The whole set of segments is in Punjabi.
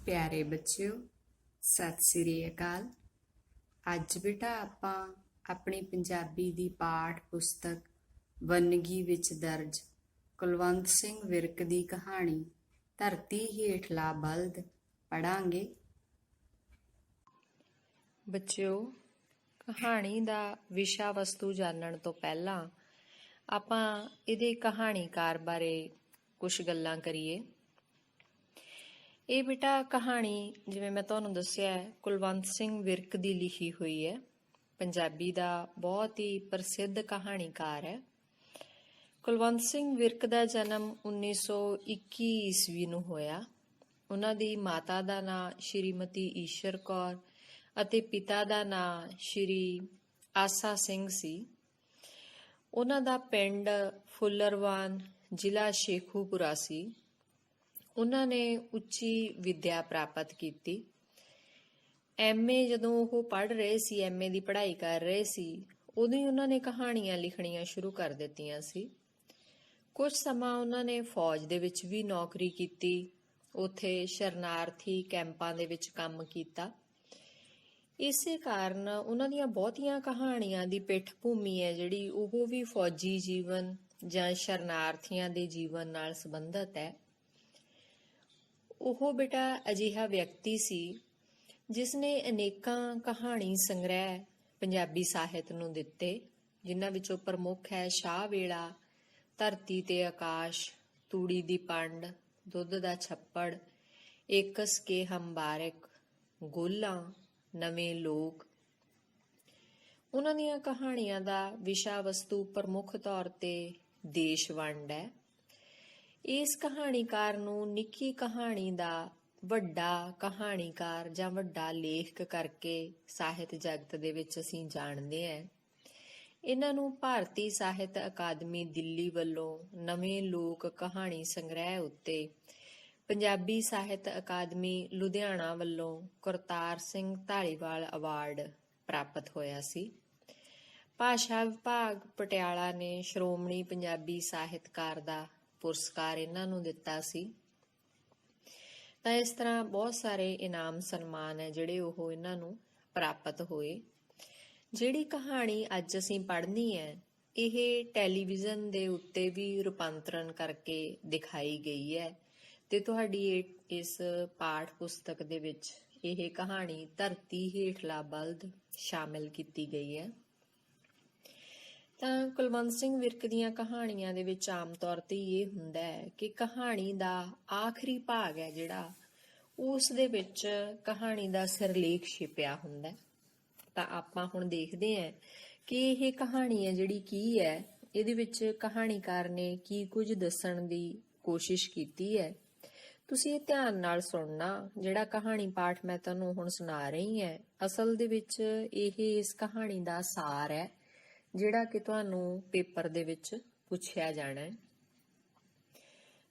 ਪਿਆਰੇ ਬੱਚਿਓ, ਸਤਿ ਸ੍ਰੀ ਅਕਾਲ। ਅੱਜ ਬੇਟਾ ਆਪਾਂ ਆਪਣੀ ਪੰਜਾਬੀ ਦੀ ਪਾਠ ਪੁਸਤਕ ਵੰਨਗੀ ਵਿੱਚ ਦਰਜ ਕੁਲਵੰਤ ਸਿੰਘ ਵਿਰਕ ਦੀ ਕਹਾਣੀ ਧਰਤੀ ਹੇਠਲਾ ਬਲਦ ਪੜਾਂਗੇ। ਬੱਚਿਓ, ਕਹਾਣੀ ਦਾ ਵਿਸ਼ਾ ਵਸਤੂ ਜਾਣਨ ਤੋਂ ਪਹਿਲਾਂ ਆਪਾਂ ਇਹਦੇ ਕਹਾਣੀਕਾਰ ਬਾਰੇ ਕੁਝ ਗੱਲਾਂ ਕਰੀਏ। ਇਹ ਬੇਟਾ ਕਹਾਣੀ, ਜਿਵੇਂ ਮੈਂ ਤੁਹਾਨੂੰ ਦੱਸਿਆ, ਕੁਲਵੰਤ ਸਿੰਘ ਵਿਰਕ ਦੀ ਲਿਖੀ ਹੋਈ ਹੈ। ਪੰਜਾਬੀ ਦਾ ਬਹੁਤ ਹੀ ਪ੍ਰਸਿੱਧ ਕਹਾਣੀਕਾਰ ਹੈ। ਕੁਲਵੰਤ ਸਿੰਘ ਵਿਰਕ ਦਾ ਜਨਮ 1921 ਈਸਵੀ ਨੂੰ ਹੋਇਆ। ਉਹਨਾਂ ਦੀ ਮਾਤਾ ਦਾ ਨਾਂ ਸ਼੍ਰੀਮਤੀ ਈਸ਼ਰ ਕੌਰ ਅਤੇ ਪਿਤਾ ਦਾ ਨਾਂ ਸ਼੍ਰੀ ਆਸਾ ਸਿੰਘ ਸੀ। ਉਹਨਾਂ ਦਾ ਪਿੰਡ ਫੁੱਲਰਵਾਨ, ਜ਼ਿਲ੍ਹਾ ਸ਼ੇਖੂਪੁਰਾ ਸੀ। ਉਹਨਾਂ ਨੇ ਉੱਚੀ ਵਿੱਦਿਆ ਪ੍ਰਾਪਤ ਕੀਤੀ। ਐਮਏ ਜਦੋਂ ਉਹ ਪੜ੍ਹ ਰਹੇ ਸੀ, ਐਮਏ ਦੀ ਪੜ੍ਹਾਈ ਕਰ ਰਹੇ ਸੀ, ਉਦੋਂ ਹੀ ਉਹਨਾਂ ਨੇ ਕਹਾਣੀਆਂ ਲਿਖਣੀਆਂ ਸ਼ੁਰੂ ਕਰ ਦਿੱਤੀਆਂ ਸੀ। ਕੁਝ ਸਮਾਂ ਉਹਨਾਂ ਨੇ ਫੌਜ ਦੇ ਵਿੱਚ ਵੀ ਨੌਕਰੀ ਕੀਤੀ। ਉੱਥੇ ਸ਼ਰਨਾਰਥੀ ਕੈਂਪਾਂ ਦੇ ਵਿੱਚ ਕੰਮ ਕੀਤਾ। ਇਸੇ ਕਾਰਨ ਉਹਨਾਂ ਦੀਆਂ ਬਹੁਤੀਆਂ ਕਹਾਣੀਆਂ ਦੀ ਪਿੱਠ ਭੂਮੀ ਹੈ ਜਿਹੜੀ, ਉਹ ਵੀ ਫੌਜੀ ਜੀਵਨ ਜਾਂ ਸ਼ਰਨਾਰਥੀਆਂ ਦੇ ਜੀਵਨ ਨਾਲ ਸੰਬੰਧਿਤ ਹੈ। ਉਹ ਬੇਟਾ ਅਜਿਹਾ ਵਿਅਕਤੀ ਸੀ ਜਿਸ ਨੇ ਅਨੇਕਾਂ ਕਹਾਣੀ ਸੰਗ੍ਰਹਿ ਪੰਜਾਬੀ ਸਾਹਿਤ ਨੂੰ ਦਿੱਤੇ, ਜਿਨ੍ਹਾਂ ਵਿੱਚੋਂ ਪ੍ਰਮੁੱਖ ਹੈ ਸ਼ਾਹ ਵੇਲਾ, ਧਰਤੀ ਤੇ ਆਕਾਸ਼, ਤੂੜੀ ਦੀ ਪੰਡ, ਦੁੱਧ ਦਾ ਛੱਪੜ, ਏਕਸ ਕੇ ਹੰਬਾਰਿਕ, ਗੋਲਾਂ, ਨਵੇਂ ਲੋਕ। ਉਹਨਾਂ ਦੀਆਂ ਕਹਾਣੀਆਂ ਦਾ ਵਿਸ਼ਾ ਵਸਤੂ ਪ੍ਰਮੁੱਖ ਤੌਰ ਤੇ ਦੇਸ਼ ਵੰਡ ਹੈ। ਇਸ ਕਹਾਣੀਕਾਰ ਨੂੰ ਨਿੱਕੀ ਕਹਾਣੀ ਦਾ ਵੱਡਾ ਕਹਾਣੀਕਾਰ ਜਾਂ ਵੱਡਾ ਲੇਖਕ ਕਰਕੇ ਸਾਹਿਤ ਜਗਤ ਦੇ ਵਿੱਚ ਅਸੀਂ ਜਾਣਦੇ ਹਾਂ। ਇਹਨਾਂ ਨੂੰ ਭਾਰਤੀ ਸਾਹਿਤ ਅਕਾਦਮੀ ਦਿੱਲੀ ਵੱਲੋਂ ਨਵੇਂ ਲੋਕ ਕਹਾਣੀ ਸੰਗ੍ਰਹਿ ਉੱਤੇ, ਪੰਜਾਬੀ ਸਾਹਿਤ ਅਕਾਦਮੀ ਲੁਧਿਆਣਾ ਵੱਲੋਂ ਕਰਤਾਰ ਸਿੰਘ ਧਾਲੀਵਾਲ ਅਵਾਰਡ ਪ੍ਰਾਪਤ ਹੋਇਆ ਸੀ। ਭਾਸ਼ਾ ਵਿਭਾਗ ਪਟਿਆਲਾ ਨੇ ਸ਼੍ਰੋਮਣੀ ਪੰਜਾਬੀ ਸਾਹਿਤਕਾਰ ਦਾ ਪੁਰਸਕਾਰ ਇਹਨਾਂ ਨੂੰ ਦਿੱਤਾ ਸੀ। ਤਾਂ ਇਸ ਤਰ੍ਹਾਂ ਬਹੁਤ ਸਾਰੇ ਇਨਾਮ ਸਨਮਾਨ ਹੈ ਜਿਹੜੇ ਉਹ ਇਹਨਾਂ ਨੂੰ ਪ੍ਰਾਪਤ ਹੋਏ। ਜਿਹੜੀ ਕਹਾਣੀ ਅੱਜ ਅਸੀਂ ਪੜ੍ਹਨੀ ਹੈ, ਇਹ ਟੈਲੀਵਿਜ਼ਨ ਦੇ ਉੱਤੇ ਵੀ ਰੂਪਾਂਤਰਨ ਕਰਕੇ ਦਿਖਾਈ ਗਈ ਹੈ ਤੇ ਤੁਹਾਡੀ ਇਸ ਪਾਠ ਪੁਸਤਕ ਦੇ ਵਿੱਚ ਇਹ ਕਹਾਣੀ ਧਰਤੀ ਹੇਠਲਾ ਬਲਦ ਸ਼ਾਮਿਲ ਕੀਤੀ ਗਈ ਹੈ। ਤਾਂ ਕੁਲਵੰਤ ਸਿੰਘ ਵਿਰਕ ਦੀਆਂ ਕਹਾਣੀਆਂ ਦੇ ਵਿੱਚ ਆਮ ਤੌਰ ਤੇ ਇਹ ਹੁੰਦਾ ਹੈ ਕਿ ਕਹਾਣੀ ਦਾ ਆਖਰੀ ਭਾਗ ਹੈ ਜਿਹੜਾ, ਉਸ ਦੇ ਵਿੱਚ ਕਹਾਣੀ ਦਾ ਸਿਰਲੇਖ ਛਿਪਿਆ ਹੁੰਦਾ। ਤਾਂ ਆਪਾਂ ਹੁਣ ਦੇਖਦੇ ਹਾਂ ਕਿ ਇਹ ਕਹਾਣੀ ਹੈ ਜਿਹੜੀ ਕੀ ਹੈ, ਇਹਦੇ ਵਿੱਚ ਕਹਾਣੀਕਾਰ ਨੇ ਕੀ ਕੁਝ ਦੱਸਣ ਦੀ ਕੋਸ਼ਿਸ਼ ਕੀਤੀ ਹੈ। ਤੁਸੀਂ ਇਹ ਧਿਆਨ ਨਾਲ ਸੁਣਨਾ। ਜਿਹੜਾ ਕਹਾਣੀ ਪਾਠ ਮੈਂ ਤੁਹਾਨੂੰ ਹੁਣ ਸੁਣਾ ਰਹੀ ਹਾਂ, ਅਸਲ ਦੇ ਵਿੱਚ ਇਹ ਇਸ ਕਹਾਣੀ ਦਾ ਸਾਰ ਹੈ ਜਿਹੜਾ ਕਿ ਤੁਹਾਨੂੰ ਪੇਪਰ ਦੇ ਵਿੱਚ ਪੁੱਛਿਆ ਜਾਣਾ ਹੈ।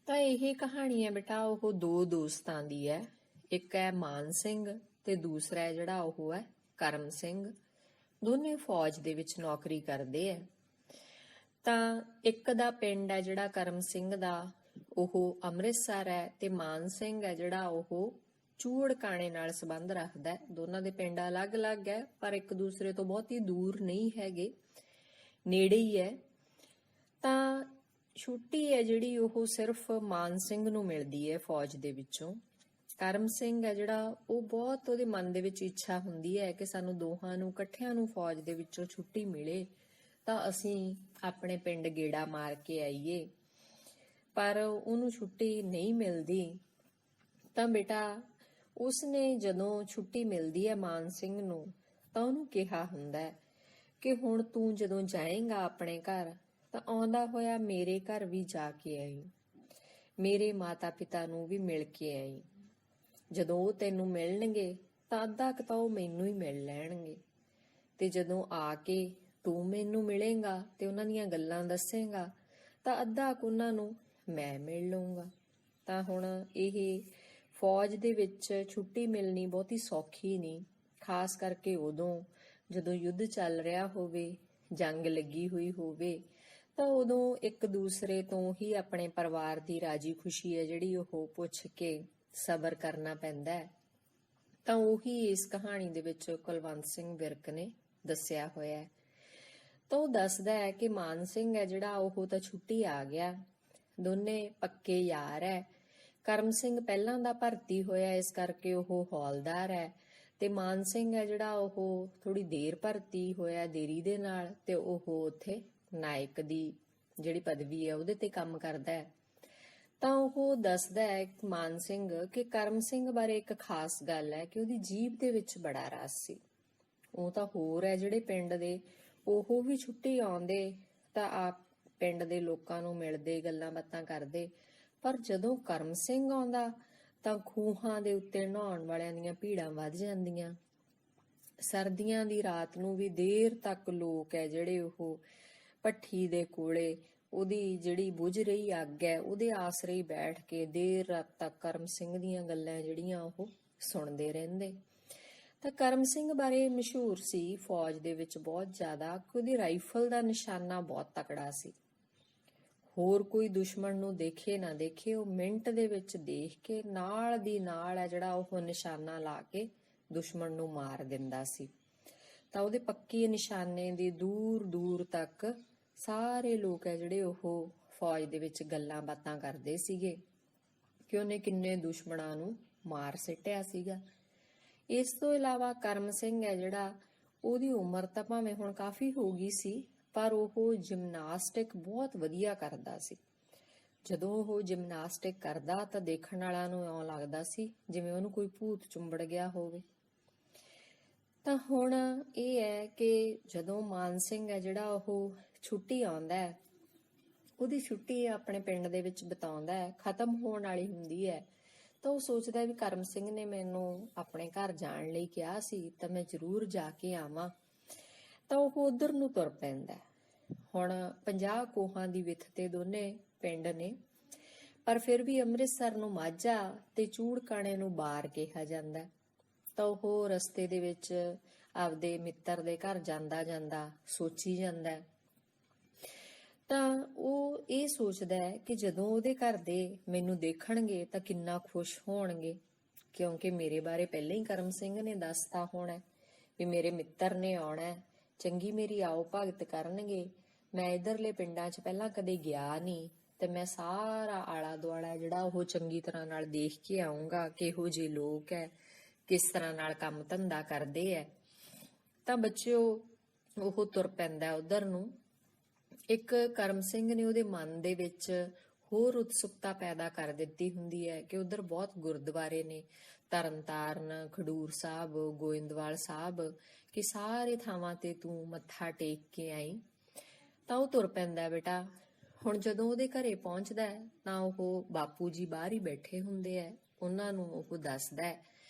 ਤਾਂ ਇਹ ਕਹਾਣੀ ਹੈ ਬੇਟਾ, ਉਹ ਦੋ ਦੋਸਤਾਂ ਦੀ ਹੈ। ਇੱਕ ਹੈ ਮਾਨ ਸਿੰਘ ਤੇ ਦੂਸਰਾ ਹੈ ਜਿਹੜਾ ਉਹ ਹੈ ਕਰਮ ਸਿੰਘ। ਦੋਨੇ ਫੌਜ ਦੇ ਵਿੱਚ ਨੌਕਰੀ ਕਰਦੇ ਹੈ। ਤਾਂ ਇੱਕ ਦਾ ਪਿੰਡ ਹੈ ਜਿਹੜਾ ਕਰਮ ਸਿੰਘ ਦਾ, ਉਹ ਅੰਮ੍ਰਿਤਸਰ ਹੈ, ਤੇ ਮਾਨ ਸਿੰਘ ਹੈ ਜਿਹੜਾ ਉਹ ਚੂਹੜਕਾਣੇ ਨਾਲ ਸੰਬੰਧ ਰੱਖਦਾ। ਦੋਨਾਂ ਦੇ ਪਿੰਡ ਅਲੱਗ-ਅਲੱਗ ਹੈ ਪਰ ਇੱਕ ਦੂਸਰੇ ਤੋਂ ਬਹੁਤ ਹੀ ਦੂਰ ਨਹੀਂ ਹੈਗੇ, ਨੇੜੇ ਹੀ ਹੈ। ਤਾਂ ਛੁੱਟੀ ਹੈ ਜਿਹੜੀ ਉਹ ਸਿਰਫ ਮਾਨ ਸਿੰਘ ਨੂੰ ਮਿਲਦੀ ਹੈ ਫੌਜ ਦੇ ਵਿੱਚੋਂ। ਕਰਮ ਸਿੰਘ ਹੈ ਜਿਹੜਾ, ਉਹ ਬਹੁਤ ਉਹਦੇ ਮਨ ਦੇ ਵਿੱਚ ਇੱਛਾ ਹੁੰਦੀ ਹੈ ਕਿ ਸਾਨੂੰ ਦੋਹਾਂ ਨੂੰ ਇਕੱਠਿਆਂ ਨੂੰ ਫੌਜ ਦੇ ਵਿੱਚੋਂ ਛੁੱਟੀ ਮਿਲੇ ਤਾਂ ਅਸੀਂ ਆਪਣੇ ਪਿੰਡ ਗੇੜਾ ਮਾਰ ਕੇ ਆਈਏ, ਪਰ ਉਹਨੂੰ ਛੁੱਟੀ ਨਹੀਂ ਮਿਲਦੀ। ਤਾਂ ਬੇਟਾ ਉਸਨੇ ਜਦੋਂ ਛੁੱਟੀ ਮਿਲਦੀ ਹੈ ਮਾਨ ਸਿੰਘ ਨੂੰ, ਤਾਂ ਉਹਨੂੰ ਕਿਹਾ ਹੁੰਦਾ ਕਿ ਹੁਣ ਤੂੰ ਜਦੋਂ ਜਾਏਂਗਾ ਆਪਣੇ ਘਰ ਤਾਂ ਆਉਂਦਾ ਹੋਇਆ ਮੇਰੇ ਘਰ ਵੀ ਜਾ ਕੇ ਆਈ, ਮੇਰੇ ਮਾਤਾ ਪਿਤਾ ਨੂੰ ਵੀ ਮਿਲ ਕੇ ਆਈ। ਜਦੋਂ ਉਹ ਤੈਨੂੰ ਮਿਲਣਗੇ ਤਾਂ ਅੱਧਾ ਕੁ ਤਾਂ ਉਹ ਮੈਨੂੰ ਹੀ ਮਿਲ ਲੈਣਗੇ, ਤੇ ਜਦੋਂ ਆ ਕੇ ਤੂੰ ਮੈਨੂੰ ਮਿਲੇਂਗਾ ਤੇ ਉਹਨਾਂ ਦੀਆਂ ਗੱਲਾਂ ਦੱਸੇਂਗਾ ਤਾਂ ਅੱਧਾ ਕੁ ਉਹਨਾਂ ਨੂੰ ਮੈਂ ਮਿਲ ਲਊਂਗਾ। ਤਾਂ ਹੁਣ ਇਹ ਫੌਜ ਦੇ ਵਿੱਚ ਛੁੱਟੀ ਮਿਲਣੀ ਬਹੁਤੀ ਸੌਖੀ ਨਹੀਂ, ਖਾਸ ਕਰਕੇ ਉਦੋਂ ਜਦੋਂ ਯੁੱਧ ਚੱਲ ਰਿਹਾ ਹੋਵੇ, ਜੰਗ ਲੱਗੀ ਹੋਈ ਹੋਵੇ, ਤਾਂ ਉਦੋਂ ਇੱਕ ਦੂਸਰੇ ਤੋਂ ਹੀ ਆਪਣੇ ਪਰਿਵਾਰ ਦੀ ਰਾਜੀ ਖੁਸ਼ੀ ਹੈ ਜਿਹੜੀ ਉਹ ਪੁੱਛ ਕੇ ਸਬਰ ਕਰਨਾ ਪੈਂਦਾ ਹੈ। ਤਾਂ ਉਹੀ ਇਸ ਕਹਾਣੀ ਦੇ ਵਿੱਚ ਕੁਲਵੰਤ ਸਿੰਘ ਵਿਰਕ ਨੇ ਦੱਸਿਆ ਹੋਇਆ ਹੈ। ਤਾਂ ਉਹ ਦੱਸਦਾ ਹੈ ਕਿ ਮਾਨ ਸਿੰਘ ਹੈ ਜਿਹੜਾ ਉਹ ਤਾਂ ਛੁੱਟੀ ਆ ਗਿਆ, ਦੋਨੇ ਪੱਕੇ ਯਾਰ ਹੈ। ਕਰਮ ਸਿੰਘ ਪਹਿਲਾਂ ਦਾ ਭਰਤੀ ਹੋਇਆ, ਇਸ ਕਰਕੇ ਉਹ ਹੌਲਦਾਰ ਹੈ, ਤੇ ਮਾਨ ਸਿੰਘ ਹੈ ਜਿਹੜਾ ਉਹ ਥੋੜੀ ਦੇਰ ਭਰਤੀ ਹੋਇਆ, ਦੇਰੀ ਦੇ ਨਾਲ, ਤੇ ਉਹ ਉੱਥੇ ਨਾਇਕ ਦੀ ਜਿਹੜੀ ਪਦਵੀ ਹੈ ਉਹਦੇ ਤੇ ਕੰਮ ਕਰਦਾ ਹੈ। ਤਾਂ ਉਹ ਦੱਸਦਾ ਹੈ ਮਾਨ ਸਿੰਘ ਕਿ ਕਰਮ ਸਿੰਘ ਬਾਰੇ ਇੱਕ ਖਾਸ ਗੱਲ ਹੈ ਕਿ ਉਹਦੀ ਜੀਭ ਦੇ ਵਿੱਚ ਬੜਾ ਰਸ ਸੀ। ਉਹ ਤਾਂ ਹੋਰ ਹੈ ਜਿਹੜੇ ਪਿੰਡ ਦੇ, ਉਹ ਵੀ ਛੁੱਟੀ ਆਉਂਦੇ ਤਾਂ ਆਪ ਪਿੰਡ ਦੇ ਲੋਕਾਂ ਨੂੰ ਮਿਲਦੇ, ਗੱਲਾਂ ਬਾਤਾਂ ਕਰਦੇ, ਪਰ ਜਦੋਂ ਕਰਮ ਸਿੰਘ ਆਉਂਦਾ ਤਾਂ ਖੂਹਾਂ ਦੇ ਉੱਤੇ ਨਹਾਉਣ ਵਾਲਿਆਂ ਦੀਆਂ ਭੀੜਾਂ ਵੱਧ ਜਾਂਦੀਆਂ। ਸਰਦੀਆਂ ਦੀ ਰਾਤ ਨੂੰ ਵੀ ਦੇਰ ਤੱਕ ਲੋਕ ਹੈ ਜਿਹੜੇ ਉਹ ਭੱਠੀ ਦੇ ਕੋਲੇ ਉਹਦੀ ਜਿਹੜੀ ਬੁਝ ਰਹੀ ਅੱਗ ਹੈ ਉਹਦੇ ਆਸਰੇ ਹੀ ਬੈਠ ਕੇ ਦੇਰ ਰਾਤ ਤੱਕ ਕਰਮ ਸਿੰਘ ਦੀਆਂ ਗੱਲਾਂ ਜਿਹੜੀਆਂ ਉਹ ਸੁਣਦੇ ਰਹਿੰਦੇ। ਤਾਂ ਕਰਮ ਸਿੰਘ ਬਾਰੇ ਮਸ਼ਹੂਰ ਸੀ ਫੌਜ ਦੇ ਵਿੱਚ ਬਹੁਤ ਜ਼ਿਆਦਾ ਕਿ ਉਹਦੀ ਰਾਈਫਲ ਦਾ ਨਿਸ਼ਾਨਾ ਬਹੁਤ ਤਕੜਾ ਸੀ। ਹੋਰ ਕੋਈ ਦੁਸ਼ਮਣ ਨੂੰ ਦੇਖੇ ਨਾ ਦੇਖੇ, ਉਹ ਮਿੰਟ ਦੇ ਵਿੱਚ ਦੇਖ ਕੇ ਨਾਲ ਦੀ ਨਾਲ ਹੈ ਜਿਹੜਾ ਉਹ ਨਿਸ਼ਾਨਾ ਲਾ ਕੇ ਦੁਸ਼ਮਣ ਨੂੰ ਮਾਰ ਦਿੰਦਾ ਸੀ। ਤਾਂ ਉਹਦੇ ਪੱਕੇ ਨਿਸ਼ਾਨੇ ਦੀ ਦੂਰ ਦੂਰ ਤੱਕ ਸਾਰੇ ਲੋਕ ਹੈ ਜਿਹੜੇ ਉਹ ਫੌਜ ਦੇ ਵਿੱਚ ਗੱਲਾਂ ਬਾਤਾਂ ਕਰਦੇ ਸੀਗੇ ਕਿ ਉਹਨੇ ਕਿੰਨੇ ਦੁਸ਼ਮਣਾਂ ਨੂੰ ਮਾਰ ਸਿੱਟਿਆ ਸੀਗਾ। ਇਸ ਤੋਂ ਇਲਾਵਾ ਕਰਮ ਸਿੰਘ ਹੈ ਜਿਹੜਾ, ਉਹਦੀ ਉਮਰ ਤਾਂ ਭਾਵੇਂ ਹੁਣ ਕਾਫੀ ਹੋ ਗਈ ਸੀ, ਪਰ ਉਹ ਜਿਮਨਾਸਟਿਕ ਬਹੁਤ ਵਧੀਆ ਕਰਦਾ ਸੀ। ਜਦੋਂ ਉਹ ਜਿਮਨਾਸਟਿਕ ਕਰਦਾ ਤਾਂ ਦੇਖਣ ਵਾਲਿਆਂ ਨੂੰ ਇਉਂ ਲੱਗਦਾ ਸੀ ਜਿਵੇਂ ਉਹਨੂੰ ਕੋਈ ਭੂਤ ਚੁੰਬੜ ਗਿਆ ਹੋਵੇ। ਤਾਂ ਹੁਣ ਇਹ ਹੈ ਕਿ ਜਦੋਂ ਮਾਨ ਸਿੰਘ ਹੈ ਜਿਹੜਾ ਉਹ ਛੁੱਟੀ ਆਉਂਦਾ ਹੈ, ਉਹਦੀ ਛੁੱਟੀ ਆਪਣੇ ਪਿੰਡ ਦੇ ਵਿੱਚ ਬਿਤਾਉਂਦਾ ਹੈ, ਖਤਮ ਹੋਣ ਵਾਲੀ ਹੁੰਦੀ ਹੈ, ਤਾਂ ਉਹ ਸੋਚਦਾ ਵੀ ਕਰਮ ਸਿੰਘ ਨੇ ਮੈਨੂੰ ਆਪਣੇ ਘਰ ਜਾਣ ਲਈ ਕਿਹਾ ਸੀ ਤਾਂ ਮੈਂ ਜ਼ਰੂਰ ਜਾ ਕੇ ਆਵਾਂ। ਤਾਂ ਉਹ ਉਧਰ ਨੂੰ ਤੁਰ ਪੈਂਦਾ। ਹੁਣ 50 ਕੋਹਾਂ ਦੀ ਵਿੱਥ ਤੇ ਦੋਨੇ ਪਿੰਡ ਨੇ, ਪਰ ਫਿਰ ਵੀ ਅੰਮ੍ਰਿਤਸਰ ਨੂੰ ਮਾਝਾ ਤੇ ਚੂੜਕਾਣੇ ਨੂੰ ਬਾਰ ਕਿਹਾ ਜਾਂਦਾ। ਤਾਂ ਉਹ ਰਸਤੇ ਦੇ ਵਿੱਚ ਆਪਦੇ ਮਿੱਤਰ ਦੇ ਘਰ ਜਾਂਦਾ ਜਾਂਦਾ ਸੋਚੀ ਜਾਂਦਾ। ਤਾਂ ਉਹ ਇਹ ਸੋਚਦਾ ਹੈ ਕਿ ਜਦੋਂ ਉਹਦੇ ਘਰ ਦੇ ਮੈਨੂੰ ਦੇਖਣਗੇ ਤਾਂ ਕਿੰਨਾ ਖੁਸ਼ ਹੋਣਗੇ, ਕਿਉਂਕਿ ਮੇਰੇ ਬਾਰੇ ਪਹਿਲਾਂ ਹੀ ਕਰਮ ਸਿੰਘ ਨੇ ਦੱਸਤਾ ਹੋਣਾ ਵੀ ਮੇਰੇ ਮਿੱਤਰ ਨੇ ਆਉਣਾ, ਚੰਗੀ ਮੇਰੀ ਆਓ ਭਗਤ ਕਰਨਗੇ। ਮੈਂ ਇਧਰਲੇ ਪਿੰਡਾਂ 'ਚ ਪਹਿਲਾਂ ਕਦੇ ਗਿਆ ਨਹੀਂ ਤੇ ਮੈਂ ਸਾਰਾ ਆਲਾ ਦੁਆਲਾ ਜਿਹੜਾ ਉਹ ਚੰਗੀ ਤਰ੍ਹਾਂ ਨਾਲ ਦੇਖ ਕੇ ਆਉਂਗਾ, ਕਿਹੋ ਜਿਹੇ ਲੋਕ ਹੈ, ਕਿਸ ਤਰ੍ਹਾਂ ਨਾਲ ਕੰਮ ਧੰਦਾ ਕਰਦੇ ਹੈ। ਤਾਂ ਬੱਚਿਓ ਉਹ ਤੁਰ ਪੈਂਦਾ ਉਧਰ ਨੂੰ। ਇੱਕ ਕਰਮ ਸਿੰਘ ਨੇ ਉਹਦੇ ਮਨ ਦੇ ਵਿੱਚ ਹੋਰ ਉਤਸੁਕਤਾ ਪੈਦਾ ਕਰ ਦਿੱਤੀ ਹੁੰਦੀ ਹੈ ਕਿ ਉਧਰ ਬਹੁਤ ਗੁਰਦੁਆਰੇ ਨੇ, ਤਰਨਤਾਰਨ, ਖਡੂਰ ਸਾਹਿਬ, ਗੋਇੰਦਵਾਲ ਸਾਹਿਬ, ਕਿ ਸਾਰੇ ਥਾਵਾਂ ਤੇ ਤੂੰ ਮੱਥਾ ਟੇਕ ਕੇ ਆਈ। ਤਾਂ ਉਹ ਤੁਰ ਪੈਂਦਾ ਬੇਟਾ। ਹੁਣ ਜਦੋਂ ਉਹਦੇ ਘਰੇ ਪਹੁੰਚਦਾ ਹੈ ਤਾਂ ਉਹ ਬਾਪੂ ਜੀ ਬਾਹਰ ਹੀ ਬੈਠੇ ਹੁੰਦੇ ਹੈ। ਉਹਨਾਂ ਨੂੰ ਉਹ ਦੱਸਦਾ ਹੈ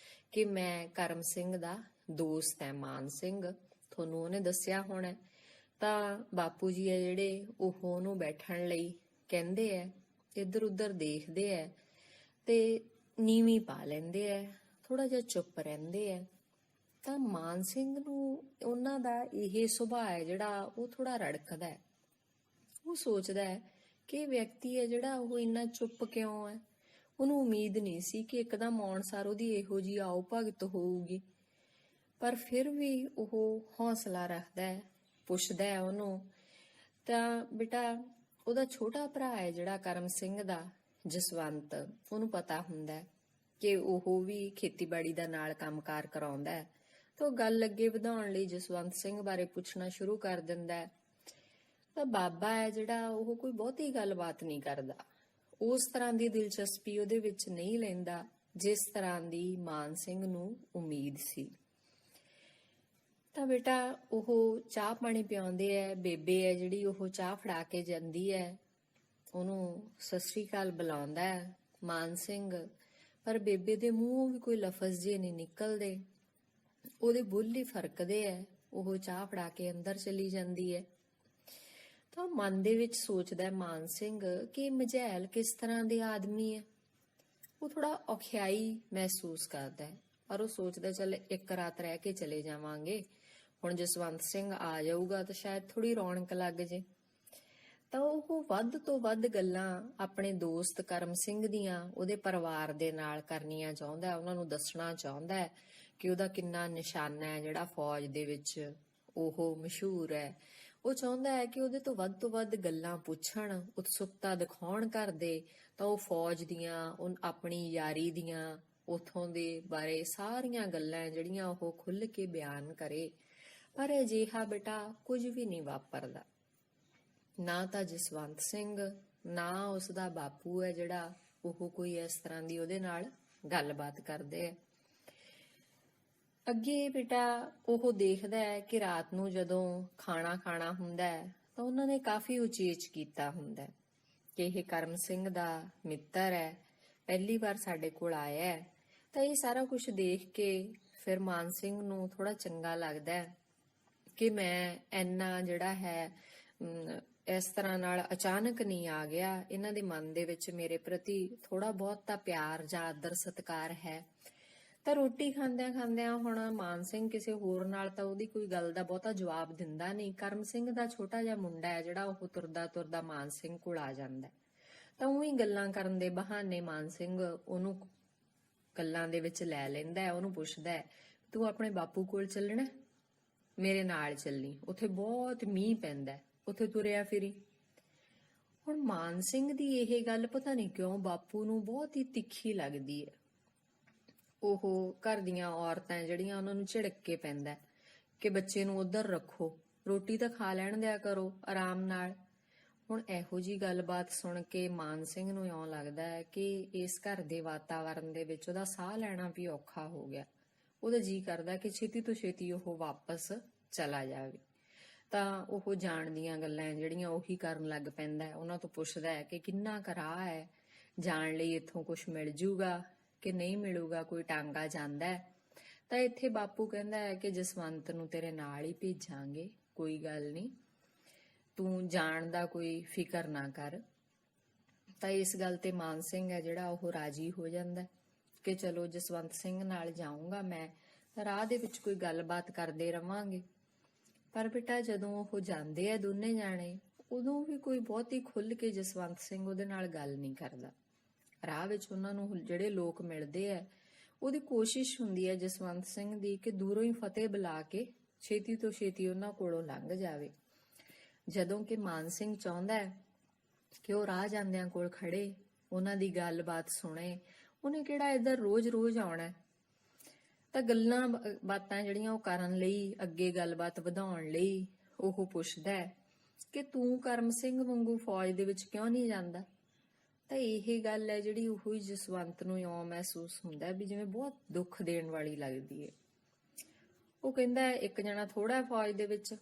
ਕਿ ਮੈਂ ਕਰਮ ਸਿੰਘ ਦਾ ਦੋਸਤ ਹੈ ਮਾਨ ਸਿੰਘ, ਤੁਹਾਨੂੰ ਉਹਨੇ ਦੱਸਿਆ ਹੋਣਾ। ਤਾਂ ਬਾਪੂ ਜੀ ਹੈ ਜਿਹੜੇ ਉਹ ਉਹਨੂੰ ਬੈਠਣ ਲਈ ਕਹਿੰਦੇ ਐ, ਇੱਧਰ ਉੱਧਰ ਦੇਖਦੇ ਐ ਤੇ ਨੀਵੀਂ ਪਾ ਲੈਂਦੇ ਐ, ਥੋੜਾ ਜਿਹਾ ਚੁੱਪ ਰਹਿੰਦੇ ਐ। ਤਾਂ ਮਾਨ ਸਿੰਘ ਨੂੰ ਉਹਨਾਂ ਦਾ ਇਹ ਸੁਭਾਅ ਹੈ ਜਿਹੜਾ ਉਹ ਥੋੜਾ ਰੜਕਦਾ ਹੈ। ਉਹ ਸੋਚਦਾ ਹੈ ਕਿ ਇਹ ਵਿਅਕਤੀ ਹੈ ਜਿਹੜਾ ਉਹ ਇੰਨਾ ਚੁੱਪ ਕਿਉਂ ਹੈ। ਉਹਨੂੰ ਉਮੀਦ ਨਹੀਂ ਸੀ ਕਿ ਇੱਕਦਮ ਆਉਣਸਾਰ ਉਹਦੀ ਇਹੋ ਜਿਹੀ ਆਓ ਭਗਤ ਹੋਊਗੀ, ਪਰ ਫਿਰ ਵੀ ਉਹ ਹੌਸਲਾ ਰੱਖਦਾ ਹੈ, ਪੁੱਛਦਾ ਹੈ ਉਹਨੂੰ। ਤਾਂ ਬੇਟਾ ਉਹਦਾ ਛੋਟਾ ਭਰਾ ਹੈ ਜਿਹੜਾ ਕਰਮ ਸਿੰਘ ਦਾ, ਜਸਵੰਤ, ਉਹਨੂੰ ਪਤਾ ਹੁੰਦਾ ਕਿ ਉਹ ਵੀ ਖੇਤੀਬਾੜੀ ਦਾ ਨਾਲ ਕੰਮਕਾਰ ਕਰਾਉਂਦਾ ਹੈ। ਤਾਂ ਉਹ ਗੱਲ ਅੱਗੇ ਵਧਾਉਣ ਲਈ ਜਸਵੰਤ ਸਿੰਘ ਬਾਰੇ ਪੁੱਛਣਾ ਸ਼ੁਰੂ ਕਰ ਦਿੰਦਾ ਹੈ। ਤਾਂ ਬਾਬਾ ਹੈ ਜਿਹੜਾ ਉਹ ਕੋਈ ਬਹੁਤੀ ਗੱਲਬਾਤ ਨਹੀਂ ਕਰਦਾ, ਉਸ ਤਰ੍ਹਾਂ ਦੀ ਦਿਲਚਸਪੀ ਉਹਦੇ ਵਿੱਚ ਨਹੀਂ ਲੈਂਦਾ ਜਿਸ ਤਰ੍ਹਾਂ ਦੀ ਮਾਨ ਸਿੰਘ ਨੂੰ ਉਮੀਦ ਸੀ। ਤਾਂ ਬੇਟਾ ਉਹ ਚਾਹ ਪਾਣੀ ਪਿਆਉਂਦੇ ਐ। ਬੇਬੇ ਹੈ ਜਿਹੜੀ ਉਹ ਚਾਹ ਫੜਾ ਕੇ ਜਾਂਦੀ ਹੈ, ਉਹਨੂੰ ਸਤਿ ਸ੍ਰੀ ਅਕਾਲ ਬੁਲਾਉਂਦਾ ਹੈ ਮਾਨ ਸਿੰਘ, ਪਰ ਬੇਬੇ ਦੇ ਮੂੰਹੋਂ ਵੀ ਕੋਈ ਲਫ਼ਜ਼ ਜਿਹੇ ਨਹੀਂ ਨਿਕਲਦੇ, ਉਹਦੇ ਬੁੱਲ ਹੀ ਫਰਕਦੇ ਐ। ਉਹ ਚਾਹ ਫੜਾ ਕੇ ਅੰਦਰ ਚਲੀ ਜਾਂਦੀ ਹੈ। ਤਾਂ ਮਨ ਦੇ ਵਿੱਚ ਸੋਚਦਾ ਮਾਨ ਸਿੰਘ ਕਿ ਮਝੈਲ ਕਿਸ ਤਰ੍ਹਾਂ ਦੇ ਆਦਮੀ ਹੈ। ਉਹ ਥੋੜਾ ਔਖਿਆਈ ਮਹਿਸੂਸ ਕਰਦਾ ਹੈ, ਪਰ ਉਹ ਸੋਚਦਾ ਚੱਲ ਇੱਕ ਰਾਤ ਰਹਿ ਕੇ ਚਲੇ ਜਾਵਾਂਗੇ, ਹੁਣ ਜਸਵੰਤ ਸਿੰਘ ਆ ਜਾਊਗਾ ਤਾਂ ਸ਼ਾਇਦ ਥੋੜੀ ਰੌਣਕ ਲੱਗ ਜੇ। ਤਾਂ ਉਹ ਵੱਧ ਤੋਂ ਵੱਧ ਗੱਲਾਂ ਆਪਣੇ ਦੋਸਤ ਕਰਮ ਸਿੰਘ ਦੀਆਂ ਉਹਦੇ ਪਰਿਵਾਰ ਦੇ ਨਾਲ ਕਰਨੀਆਂ ਚਾਹੁੰਦਾ ਹੈ, ਉਹਨਾਂ ਨੂੰ ਦੱਸਣਾ ਚਾਹੁੰਦਾ ਹੈ ਕਿ ਉਹਦਾ ਕਿੰਨਾ ਨਿਸ਼ਾਨਾ ਹੈ ਜਿਹੜਾ ਫੌਜ ਦੇ ਵਿੱਚ ਉਹ ਮਸ਼ਹੂਰ ਹੈ। ਉਹ ਚਾਹੁੰਦਾ ਹੈ ਕਿ ਉਹਦੇ ਤੋਂ ਵੱਧ ਗੱਲਾਂ ਪੁੱਛਣ, ਉਤਸੁਕਤਾ ਦਿਖਾਉਣ ਕਰਦੇ, ਤਾਂ ਉਹ ਫੌਜ ਦੀਆਂ ਆਪਣੀ ਯਾਰੀ ਦੀਆਂ ਉਥੋਂ ਦੇ ਬਾਰੇ ਸਾਰੀਆਂ ਗੱਲਾਂ ਜਿਹੜੀਆਂ ਉਹ ਖੁੱਲ੍ਹ ਕੇ ਬਿਆਨ ਕਰੇ। ਪਰ ਅਜਿਹਾ ਬੇਟਾ ਕੁਝ ਵੀ ਨਹੀਂ ਵਾਪਰਦਾ। ਨਾ ਤਾਂ ਜਸਵੰਤ ਸਿੰਘ, ਨਾ ਉਸਦਾ ਬਾਪੂ ਹੈ ਜਿਹੜਾ ਉਹ ਕੋਈ ਇਸ ਤਰ੍ਹਾਂ ਦੀ ਉਹਦੇ ਨਾਲ ਗੱਲਬਾਤ ਕਰਦੇ ਹੈ। ਅੱਗੇ ਬੇਟਾ ਉਹ ਦੇਖਦਾ ਹੈ ਕਿ ਰਾਤ ਨੂੰ ਜਦੋਂ ਖਾਣਾ ਖਾਣਾ ਹੁੰਦਾ ਹੈ ਤਾਂ ਉਹਨਾਂ ਨੇ ਕਾਫੀ ਉਚੇਚ ਕੀਤਾ ਹੁੰਦਾ ਹੈ ਕਿ ਇਹ ਕਰਮ ਸਿੰਘ ਦਾ ਮਿੱਤਰ ਹੈ, ਪਹਿਲੀ ਵਾਰ ਸਾਡੇ ਕੋਲ ਆਇਆ ਹੈ। ਤਾਂ ਇਹ ਸਾਰਾ ਕੁਝ ਦੇਖ ਕੇ ਫਿਰ ਮਾਨ ਸਿੰਘ ਨੂੰ ਥੋੜਾ ਚੰਗਾ ਲੱਗਦਾ ਹੈ ਕਿ ਮੈਂ ਇੰਨਾ ਜਿਹੜਾ ਹੈ ਇਸ ਤਰ੍ਹਾਂ ਨਾਲ ਅਚਾਨਕ ਨਹੀਂ ਆ ਗਿਆ, ਇਹਨਾਂ ਦੇ ਮਨ ਦੇ ਵਿੱਚ ਮੇਰੇ ਪ੍ਰਤੀ ਥੋੜਾ ਬਹੁਤ ਤਾਂ ਪਿਆਰ ਜਾਂ ਆਦਰ ਸਤਿਕਾਰ ਹੈ। ਤਾਂ ਰੋਟੀ ਖਾਂਦਿਆਂ ਹੁਣ ਮਾਨ ਸਿੰਘ ਕਿਸੇ ਹੋਰ ਨਾਲ ਤਾਂ ਉਹਦੀ ਕੋਈ ਗੱਲ ਦਾ ਬਹੁਤਾ ਜਵਾਬ ਦਿੰਦਾ ਨਹੀਂ। ਕਰਮ ਸਿੰਘ ਦਾ ਛੋਟਾ ਜਿਹਾ ਮੁੰਡਾ ਹੈ ਜਿਹੜਾ ਉਹ ਤੁਰਦਾ ਮਾਨ ਸਿੰਘ ਕੋਲ ਆ ਜਾਂਦਾ। ਤਾਂ ਉਹੀ ਗੱਲਾਂ ਕਰਨ ਦੇ ਬਹਾਨੇ ਮਾਨ ਸਿੰਘ ਉਹਨੂੰ ਗੱਲਾਂ ਦੇ ਵਿੱਚ ਲੈ ਲੈਂਦਾ ਹੈ। ਉਹਨੂੰ ਪੁੱਛਦਾ ਹੈ, ਤੂੰ ਆਪਣੇ ਬਾਪੂ ਕੋਲ ਚੱਲਣਾ? ਮੇਰੇ ਨਾਲ ਚੱਲੀ, ਉੱਥੇ ਬਹੁਤ ਮੀਂਹ ਪੈਂਦਾ, ਉੱਥੇ ਤੁਰਿਆ ਫਿਰੀ। ਹੁਣ ਮਾਨ ਸਿੰਘ ਦੀ ਇਹ ਗੱਲ ਪਤਾ ਨਹੀਂ ਕਿਉਂ ਬਾਪੂ ਨੂੰ ਬਹੁਤ ਹੀ ਤਿੱਖੀ ਲੱਗਦੀ ਹੈ। ਉਹ ਘਰ ਦੀਆਂ ਔਰਤਾਂ ਜਿਹੜੀਆਂ ਉਹਨਾਂ ਨੂੰ ਝਿੜਕ ਕੇ ਪੈਂਦਾ ਕਿ ਬੱਚੇ ਨੂੰ ਉਧਰ ਰੱਖੋ, ਰੋਟੀ ਤਾਂ ਖਾ ਲੈਣ ਦਿਆ ਕਰੋ ਆਰਾਮ ਨਾਲ। ਹੁਣ ਇਹੋ ਜੀ ਗੱਲਬਾਤ ਸੁਣ ਕੇ ਮਾਨ ਸਿੰਘ ਨੂੰ ਇਉਂ ਲੱਗਦਾ ਹੈ ਕਿ ਇਸ ਘਰ ਦੇ ਵਾਤਾਵਰਣ ਦੇ ਵਿੱਚ ਉਹਦਾ ਸਾਹ ਲੈਣਾ ਵੀ ਔਖਾ ਹੋ ਗਿਆ। ਉਹਦਾ ਜੀ ਕਰਦਾ ਕਿ ਛੇਤੀ ਤੋਂ ਛੇਤੀ ਉਹ ਵਾਪਸ ਚਲਾ ਜਾਵੇ। ਤਾਂ ਉਹ ਜਾਣ ਦੀਆਂ ਗੱਲਾਂ ਜਿਹੜੀਆਂ ਉਹੀ ਕਰਨ ਲੱਗ ਪੈਂਦਾ ਹੈ। ਉਹਨਾਂ ਤੋਂ ਪੁੱਛਦਾ ਹੈ ਕਿ ਕਿੰਨਾ ਕੁ ਰਾਹ ਹੈ ਜਾਣ ਲਈ, ਇੱਥੋਂ ਕੁਝ ਮਿਲ ਜੂਗਾ ਕਿ ਨਹੀਂ ਮਿਲੂਗਾ, ਕੋਈ ਟਾਂਗਾ ਜਾਂਦਾ ਹੈ? ਤਾਂ ਇੱਥੇ ਬਾਪੂ ਕਹਿੰਦਾ ਹੈ ਕਿ ਜਸਵੰਤ ਨੂੰ ਤੇਰੇ ਨਾਲ ਹੀ ਭੇਜਾਂਗੇ, ਕੋਈ ਗੱਲ ਨਹੀਂ, ਤੂੰ ਜਾਣ ਦਾ ਕੋਈ ਫਿਕਰ ਨਾ ਕਰ। ਤਾਂ ਇਸ ਗੱਲ ਤੇ ਮਾਨ ਸਿੰਘ ਹੈ ਜਿਹੜਾ ਉਹ ਰਾਜੀ ਹੋ ਜਾਂਦਾ ਕਿ ਚਲੋ ਜਸਵੰਤ ਸਿੰਘ ਨਾਲ ਜਾਊਂਗਾ ਮੈਂ, ਰਾਹ ਦੇ ਵਿੱਚ ਕੋਈ ਗੱਲਬਾਤ ਕਰਦੇ ਰਵਾਂਗੇ। ਪਰ ਬੇਟਾ ਜਦੋਂ ਉਹ ਜਾਂਦੇ ਆ ਦੋਨੇ ਜਾਣੇ, ਉਦੋਂ ਵੀ ਕੋਈ ਬਹੁਤੀ ਖੁੱਲ੍ਹ ਕੇ ਜਸਵੰਤ ਸਿੰਘ ਉਹਦੇ ਨਾਲ ਗੱਲ ਨਹੀਂ ਕਰਦਾ। ਰਾਹ ਵਿੱਚ ਉਹਨਾਂ ਨੂੰ ਜਿਹੜੇ ਲੋਕ ਮਿਲਦੇ ਆ, ਉਹਦੀ ਕੋਸ਼ਿਸ਼ ਹੁੰਦੀ ਹੈ ਜਸਵੰਤ ਸਿੰਘ ਦੀ ਕਿ ਦੂਰੋਂ ਹੀ ਫਤਿਹ ਬੁਲਾ ਕੇ ਛੇਤੀ ਤੋਂ ਛੇਤੀ ਉਹਨਾਂ ਕੋਲੋਂ ਲੰਘ ਜਾਵੇ। ਜਦੋਂ ਕਿ ਮਾਨ ਸਿੰਘ ਚਾਹੁੰਦਾ ਹੈ ਕਿ ਉਹ ਰਾਹ ਜਾਂਦਿਆਂ ਕੋਲ ਖੜੇ ਉਹਨਾਂ ਦੀ ਗੱਲਬਾਤ ਸੁਣੇ, ਉਹਨੇ ਕਿਹੜਾ ਇੱਧਰ ਰੋਜ਼-ਰੋਜ਼ ਆਉਣਾ। ਤਾਂ ਗੱਲਾਂ ਬਾਤਾਂ ਜਿਹੜੀਆਂ ਉਹ ਕਰਨ ਲਈ, ਅੱਗੇ ਗੱਲਬਾਤ ਵਧਾਉਣ ਲਈ ਉਹ ਪੁੱਛਦਾ ਹੈ ਕਿ ਤੂੰ ਕਰਮ ਸਿੰਘ ਵਾਂਗੂ ਫੌਜ ਦੇ ਵਿੱਚ ਕਿਉਂ ਨਹੀਂ ਜਾਂਦਾ? ਤਾਂ ਇਹ ਗੱਲ ਹੈ ਜਿਹੜੀ ਉਹ ਜਸਵੰਤ ਨੂੰ ਇਉਂ ਮਹਿਸੂਸ ਹੁੰਦਾ ਵੀ ਜਿਵੇਂ ਬਹੁਤ ਦੁੱਖ ਦੇਣ ਵਾਲੀ ਲੱਗਦੀ ਹੈ। ਉਹ ਕਹਿੰਦਾ ਇੱਕ ਜਣਾ ਥੋੜਾ ਫੌਜ ਦੇ ਵਿੱਚ।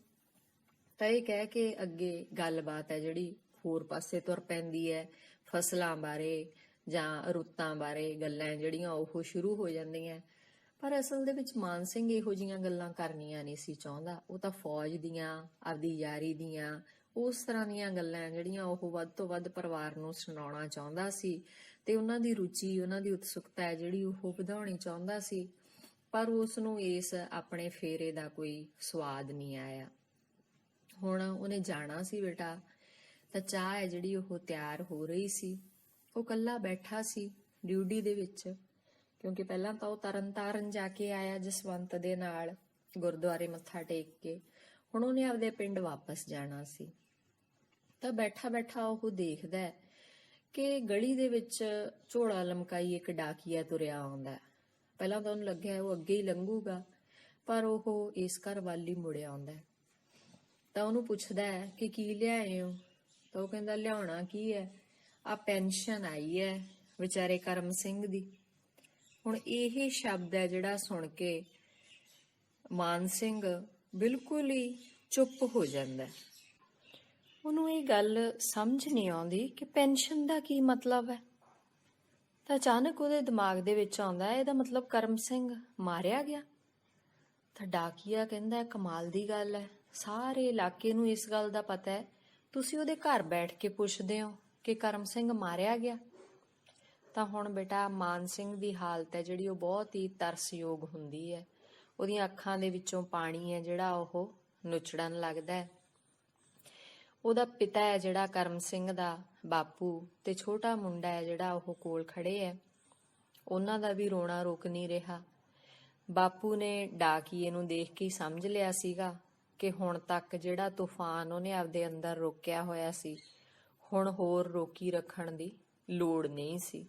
ਤਾਂ ਇਹ ਕਹਿ ਕੇ ਅੱਗੇ ਗੱਲਬਾਤ ਹੈ ਜਿਹੜੀ ਹੋਰ ਪਾਸੇ ਤੁਰ ਪੈਂਦੀ ਹੈ, ਫਸਲਾਂ ਬਾਰੇ ਜਾਂ ਰੁੱਤਾਂ ਬਾਰੇ ਗੱਲਾਂ ਜਿਹੜੀਆਂ ਉਹ ਸ਼ੁਰੂ ਹੋ ਜਾਂਦੀਆਂ। ਪਰ ਅਸਲ ਦੇ ਵਿੱਚ ਮਾਨ ਸਿੰਘ ਇਹੋ ਜਿਹੀਆਂ ਗੱਲਾਂ ਕਰਨੀਆਂ ਨਹੀਂ ਸੀ ਚਾਹੁੰਦਾ। ਉਹ ਤਾਂ ਫੌਜ ਦੀਆਂ, ਆਪਦੀ ਯਾਰੀ ਦੀਆਂ, ਉਸ ਤਰ੍ਹਾਂ ਦੀਆਂ ਗੱਲਾਂ ਜਿਹੜੀਆਂ ਉਹ ਵੱਧ ਤੋਂ ਵੱਧ ਪਰਿਵਾਰ ਨੂੰ ਸੁਣਾਉਣਾ ਚਾਹੁੰਦਾ ਸੀ ਤੇ ਉਹਨਾਂ ਦੀ ਰੁਚੀ, ਉਹਨਾਂ ਦੀ ਉਤਸੁਕਤਾ ਹੈ ਜਿਹੜੀ ਉਹ ਵਧਾਉਣੀ ਚਾਹੁੰਦਾ ਸੀ। ਪਰ ਉਸ ਨੂੰ ਇਸ ਆਪਣੇ ਫੇਰੇ ਦਾ ਕੋਈ ਸਵਾਦ ਨਹੀਂ ਆਇਆ। ਹੁਣ ਉਹਨੇ ਜਾਣਾ ਸੀ ਬੇਟਾ, ਤਾਂ ਚਾਹ ਹੈ ਜਿਹੜੀ ਉਹ ਤਿਆਰ ਹੋ ਰਹੀ ਸੀ। ਉਹ ਇਕੱਲਾ ਬੈਠਾ ਸੀ ਡਿਊਟੀ ਦੇ ਵਿੱਚ, ਕਿਉਂਕਿ ਪਹਿਲਾਂ ਤਾਂ ਉਹ ਤਰਨਤਾਰਨ ਜਾ ਕੇ ਆਇਆ ਜਸਵੰਤ ਦੇ ਨਾਲ, ਗੁਰਦੁਆਰੇ ਮੱਥਾ ਟੇਕ ਕੇ। ਹੁਣ ਉਹਨੇ ਆਪਦੇ ਪਿੰਡ ਵਾਪਸ ਜਾਣਾ ਸੀ। ਤਾਂ ਬੈਠਾ ਉਹ ਦੇਖਦਾ ਕਿ ਗਲੀ ਦੇ ਵਿੱਚ ਝੋਲਾ ਲਮਕਾਈ ਇੱਕ ਡਾਕੀਆ ਤੁਰਿਆ ਆਉਂਦਾ। ਪਹਿਲਾਂ ਤਾਂ ਉਹਨੂੰ ਲੱਗਿਆ ਉਹ ਅੱਗੇ ਹੀ ਲੰਘੂਗਾ, ਪਰ ਉਹ ਇਸ ਘਰ ਵੱਲ ਹੀ ਮੁੜਿਆ ਆਉਂਦਾ। ਤਾਂ ਉਹਨੂੰ ਪੁੱਛਦਾ ਕਿ ਕੀ ਲਿਆਏ ਹੋ? ਤਾਂ ਉਹ ਕਹਿੰਦਾ ਲਿਆਉਣਾ ਕੀ ਹੈ, ਆ ਪੈਨਸ਼ਨ ਆਈ ਹੈ ਵਿਚਾਰੇ ਕਰਮ ਸਿੰਘ ਦੀ। ਹੁਣ ਇਹ ਸ਼ਬਦ ਹੈ ਜਿਹੜਾ ਸੁਣ ਕੇ ਮਾਨ ਸਿੰਘ ਬਿਲਕੁਲ ਹੀ ਚੁੱਪ ਹੋ ਜਾਂਦਾ। ਉਹਨੂੰ ਇਹ ਗੱਲ ਸਮਝ ਨਹੀਂ ਆਉਂਦੀ ਕਿ ਪੈਨਸ਼ਨ ਦਾ ਕੀ ਮਤਲਬ ਹੈ। ਤਾਂ ਅਚਾਨਕ ਉਹਦੇ ਦਿਮਾਗ ਦੇ ਵਿੱਚ ਆਉਂਦਾ ਇਹਦਾ ਮਤਲਬ ਕਰਮ ਸਿੰਘ ਮਾਰਿਆ ਗਿਆ। ਤਾਂ ਡਾਕੀਆ ਕਹਿੰਦਾ ਕਮਾਲ ਦੀ ਗੱਲ ਹੈ, ਸਾਰੇ ਇਲਾਕੇ ਨੂੰ ਇਸ ਗੱਲ ਦਾ ਪਤਾ ਹੈ, ਤੁਸੀਂ ਉਹਦੇ ਘਰ ਬੈਠ ਕੇ ਪੁੱਛਦੇ ਹੋ ਕਿ ਕਰਮ ਸਿੰਘ ਮਾਰਿਆ ਗਿਆ। ਤਾਂ ਹੁਣ ਬੇਟਾ ਮਾਨ ਸਿੰਘ ਦੀ ਹਾਲਤ ਹੈ ਜਿਹੜੀ ਉਹ ਬਹੁਤ ਹੀ ਤਰਸਯੋਗ ਹੁੰਦੀ ਹੈ। ਉਹਦੀਆਂ ਅੱਖਾਂ ਦੇ ਵਿੱਚੋਂ ਪਾਣੀ ਹੈ ਜਿਹੜਾ ਉਹ ਨੁਚੜਨ ਲੱਗਦਾ ਹੈ। ਉਹਦਾ ਪਿਤਾ ਹੈ ਜਿਹੜਾ ਕਰਮ ਸਿੰਘ ਦਾ ਬਾਪੂ, ਤੇ ਛੋਟਾ ਮੁੰਡਾ ਹੈ ਜਿਹੜਾ ਉਹ ਕੋਲ ਖੜੇ ਹੈ, ਉਹਨਾਂ ਦਾ ਵੀ ਰੋਣਾ ਰੁਕ ਨਹੀਂ ਰਿਹਾ। ਬਾਪੂ ਨੇ ਡਾਕੀਏ ਨੂੰ ਦੇਖ ਕੇ ਸਮਝ ਲਿਆ ਸੀਗਾ ਕਿ ਹੁਣ ਤੱਕ ਜਿਹੜਾ ਤੂਫਾਨ ਉਹਨੇ ਆਪਦੇ ਅੰਦਰ ਰੋਕਿਆ ਹੋਇਆ ਸੀ, ਹੁਣ ਹੋਰ ਰੋਕੀ ਰੱਖਣ ਦੀ ਲੋੜ ਨਹੀਂ ਸੀ।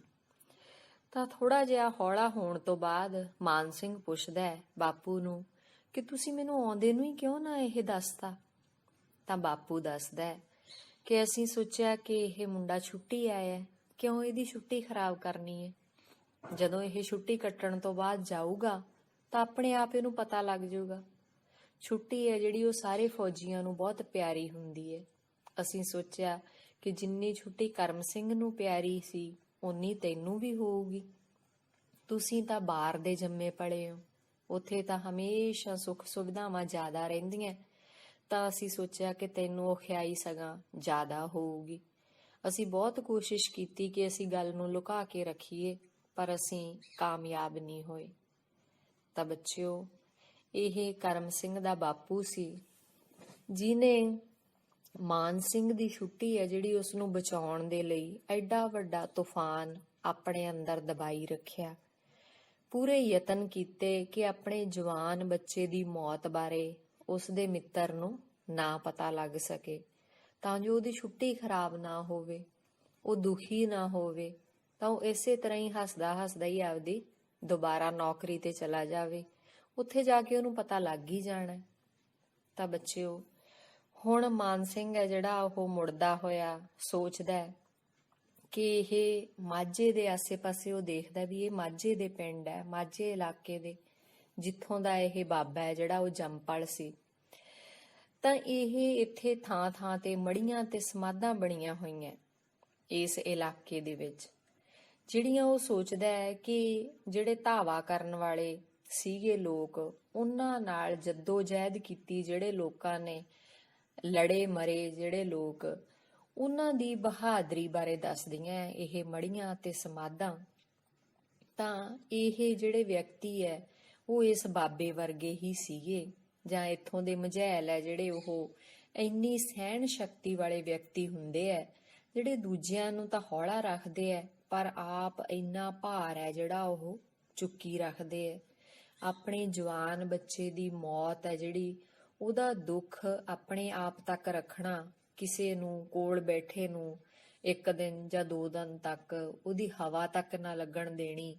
ਤਾਂ ਥੋੜਾ ਜਿਹਾ ਹੌਲਾ ਹੋਣ ਤੋਂ ਬਾਅਦ ਮਾਨ ਸਿੰਘ ਪੁੱਛਦਾ ਹੈ ਬਾਪੂ ਨੂੰ ਕਿ ਤੁਸੀਂ ਮੈਨੂੰ ਆਉਂਦੇ ਨੂੰ ਹੀ ਕਿਉਂ ਨਾ ਇਹ ਦੱਸਤਾ। ਤਾਂ ਬਾਪੂ ਦੱਸਦਾ ਹੈ ਕਿ ਅਸੀਂ ਸੋਚਿਆ ਕਿ ਇਹ ਮੁੰਡਾ ਛੁੱਟੀ ਆਇਆ ਹੈ, ਕਿਉਂ ਇਹਦੀ ਛੁੱਟੀ ਖਰਾਬ ਕਰਨੀ ਹੈ। ਜਦੋਂ ਇਹ ਛੁੱਟੀ ਕੱਟਣ ਤੋਂ ਬਾਅਦ ਜਾਊਗਾ ਤਾਂ ਆਪਣੇ ਆਪ ਇਹਨੂੰ ਪਤਾ ਲੱਗ ਜਾਊਗਾ। ਛੁੱਟੀ ਹੈ ਜਿਹੜੀ ਉਹ ਸਾਰੇ ਫੌਜੀਆਂ ਨੂੰ ਬਹੁਤ ਪਿਆਰੀ ਹੁੰਦੀ ਹੈ। ਅਸੀਂ ਸੋਚਿਆ ਕਿ ਜਿੰਨੀ ਛੁੱਟੀ ਕਰਮ ਸਿੰਘ ਨੂੰ ਪਿਆਰੀ ਸੀ ਉਨੀ ਤੈਨੂੰ ਵੀ ਹੋਊਗੀ। ਤੁਸੀਂ ਤਾਂ ਬਾਹਰ ਦੇ ਜੰਮੇ ਪਲੇ ਹੋ, ਉੱਥੇ ਤਾਂ ਹਮੇਸ਼ਾ ਸੁੱਖ ਸੁਵਿਧਾਵਾਂ ਜ਼ਿਆਦਾ ਰਹਿੰਦੀਆਂ, ਤਾਂ ਅਸੀਂ ਸੋਚਿਆ ਕਿ ਤੈਨੂੰ ਔਖਿਆਈ ਸਗੋਂ ਜ਼ਿਆਦਾ ਹੋਊਗੀ। ਅਸੀਂ ਬਹੁਤ ਕੋਸ਼ਿਸ਼ ਕੀਤੀ ਕਿ ਅਸੀਂ ਗੱਲ ਨੂੰ ਲੁਕਾ ਕੇ ਰੱਖੀਏ, ਪਰ ਅਸੀਂ ਕਾਮਯਾਬ ਨਹੀਂ ਹੋਏ। ਤਾਂ ਬੱਚਿਓ, ਇਹ ਕਰਮ ਸਿੰਘ ਦਾ ਬਾਪੂ ਸੀ ਜਿਨੇ ਮਾਨ ਸਿੰਘ ਦੀ ਛੁੱਟੀ ਹੈ ਜਿਹੜੀ ਉਸ ਨੂੰ ਬਚਾਉਣ ਦੇ ਲਈ ਐਡਾ ਵੱਡਾ ਤੂਫਾਨ ਆਪਣੇ ਅੰਦਰ ਦਬਾਈ ਰੱਖਿਆ। ਪੂਰੇ ਯਤਨ ਕੀਤੇ ਕਿ ਆਪਣੇ ਜਵਾਨ ਬੱਚੇ ਦੀ ਮੌਤ ਬਾਰੇ ਉਸ ਦੇ ਮਿੱਤਰ ਨੂੰ ਨਾ ਪਤਾ ਲੱਗ ਸਕੇ, ਤਾਂ ਜੋ ਉਹਦੀ ਛੁੱਟੀ ਖਰਾਬ ਨਾ ਹੋਵੇ, ਉਹ ਦੁਖੀ ਨਾ ਹੋਵੇ, ਤਾਂ ਉਹ ਇਸੇ ਤਰ੍ਹਾਂ ਹੀ ਹੱਸਦਾ ਹੱਸਦਾ ਹੀ ਆਪਦੀ ਦੁਬਾਰਾ ਨੌਕਰੀ ਤੇ ਚਲਾ ਜਾਵੇ। ਉੱਥੇ ਜਾ ਕੇ ਉਹਨੂੰ ਪਤਾ ਲੱਗ ਹੀ ਜਾਣਾ। ਤਾਂ ਬੱਚਿਓ, ਹੁਣ ਮਾਨ ਸਿੰਘ ਹੈ ਜਿਹੜਾ ਉਹ ਮੁੜਦਾ ਹੋਇਆ ਸੋਚਦਾ ਹੈ ਕਿ ਇਹ ਮਾਝੇ ਦੇ ਆਸੇ-ਪਾਸੇ ਉਹ ਦੇਖਦਾ ਵੀ ਇਹ ਮਾਝੇ ਦੇ ਪਿੰਡ ਹੈ, ਮਾਝੇ ਇਲਾਕੇ ਦੇ, ਜਿੱਥੋਂ ਦਾ ਇਹ ਬਾਬਾ ਹੈ ਜਿਹੜਾ ਉਹ ਜੰਮਪਲ ਸੀ। ਤਾਂ ਇਹ ਇੱਥੇ ਥਾਂ-ਥਾਂ ਤੇ ਮੜੀਆਂ ਤੇ ਸਮਾਧਾਂ ਬਣੀਆਂ ਹੋਈਆਂ ਇਸ ਇਲਾਕੇ ਦੇ ਵਿੱਚ, ਜਿਹੜੀਆਂ ਉਹ ਸੋਚਦਾ ਹੈ ਕਿ ਜਿਹੜੇ ਧਾਵਾ ਕਰਨ ਵਾਲੇ ਸੀਗੇ ਲੋਕ, ਉਹਨਾਂ ਨਾਲ ਜੱਦੋ-ਜਹਿਦ ਕੀਤੀ, ਜਿਹੜੇ ਲੋਕਾਂ ਨੇ ਲੜੇ ਮਰੇ, ਜਿਹੜੇ ਲੋਕ, ਉਹਨਾਂ ਦੀ ਬਹਾਦਰੀ ਬਾਰੇ ਦੱਸਦੀਆਂ ਇਹ ਮੜੀਆਂ ਤੇ ਸਮਾਧਾਂ। ਤਾਂ ਇਹ ਜਿਹੜੇ ਵਿਅਕਤੀ ਹੈ ਉਹ ਇਸ ਬਾਬੇ ਵਰਗੇ ਹੀ ਸੀਗੇ, ਜਾਂ ਇੱਥੋਂ ਦੇ ਮਝੈਲ ਹੈ ਜਿਹੜੇ ਉਹ ਇੰਨੀ ਸਹਿਣ ਸ਼ਕਤੀ ਵਾਲੇ ਵਿਅਕਤੀ ਹੁੰਦੇ ਹੈ, ਜਿਹੜੇ ਦੂਜਿਆਂ ਨੂੰ ਤਾਂ ਹੌਲਾ ਰੱਖਦੇ ਹੈ ਪਰ ਆਪ ਇੰਨਾ ਭਾਰ ਹੈ ਜਿਹੜਾ ਉਹ ਚੁੱਕੀ ਰੱਖਦੇ ਹੈ। ਆਪਣੇ ਜਵਾਨ ਬੱਚੇ ਦੀ ਮੌਤ ਹੈ ਜਿਹੜੀ, ਉਹਦਾ ਦੁੱਖ ਆਪਣੇ ਆਪ ਤੱਕ ਰੱਖਣਾ, ਕਿਸੇ ਨੂੰ ਕੋਲ ਬੈਠੇ ਨੂੰ 1 ਦਿਨ ਜਾਂ 2 ਦਿਨ ਤੱਕ ਉਹਦੀ ਹਵਾ ਤੱਕ ਨਾ ਲੱਗਣ ਦੇਣੀ,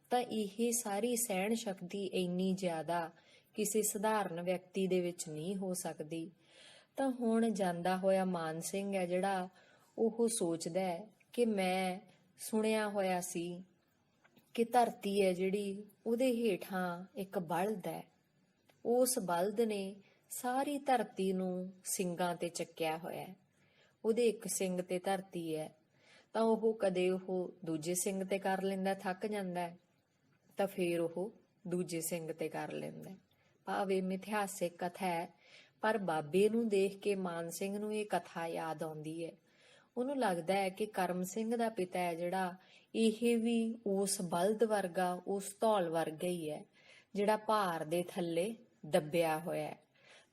ਤਾਂ ਇਹ ਸਾਰੀ ਸਹਿਣ ਸ਼ਕਤੀ ਇੰਨੀ ਜ਼ਿਆਦਾ ਕਿਸੇ ਸਧਾਰਨ ਵਿਅਕਤੀ ਦੇ ਵਿੱਚ ਨਹੀਂ ਹੋ ਸਕਦੀ। ਤਾਂ ਹੁਣ ਜਾਂਦਾ ਹੋਇਆ ਮਾਨ ਸਿੰਘ ਹੈ ਜਿਹੜਾ ਉਹ ਸੋਚਦਾ ਹੈ ਕਿ ਮੈਂ ਸੁਣਿਆ ਹੋਇਆ ਸੀ ਕਿ ਧਰਤੀ ਹੈ ਜਿਹੜੀ ਉਹਦੇ ਹੇਠਾਂ ਇੱਕ ਬਲਦ ਹੈ, ਉਸ ਬਲਦ ਨੇ ਸਾਰੀ ਧਰਤੀ ਨੂੰ ਸਿੰਗਾਂ ਤੇ ਚੱਕਿਆ ਹੋਇਆ ਹੈ। ਉਹਦੇ ਇੱਕ ਸਿੰਗ ਤੇ ਧਰਤੀ ਹੈ, ਤਾਂ ਉਹ ਕਦੇ ਉਹ ਦੂਜੇ ਸਿੰਗ ਤੇ ਕਰ ਲੈਂਦਾ, ਥੱਕ ਜਾਂਦਾ, ਤਾਂ ਫੇਰ ਉਹ ਦੂਜੇ ਸਿੰਗ ਤੇ ਕਰ ਲੈਂਦਾ। ਭਾਵੇਂ ਮਿਥਿਹਾਸਿਕ ਕਥਾ ਹੈ, ਪਰ ਬਾਬੇ ਨੂੰ ਦੇਖ ਕੇ ਮਾਨ ਸਿੰਘ ਨੂੰ ਇਹ ਕਥਾ ਯਾਦ ਆਉਂਦੀ ਹੈ। ਉਹਨੂੰ ਲੱਗਦਾ ਹੈ ਕਿ ਕਰਮ ਸਿੰਘ ਦਾ ਪਿਤਾ ਹੈ ਜਿਹੜਾ, ਇਹ ਵੀ ਉਸ ਬਲਦ ਵਰਗਾ, ਉਸ ਧੌਲ ਵਰਗਾ ਹੀ ਹੈ ਜਿਹੜਾ ਭਾਰ ਦੇ ਥੱਲੇ ਦੱਬਿਆ ਹੋਇਆ ਹੈ,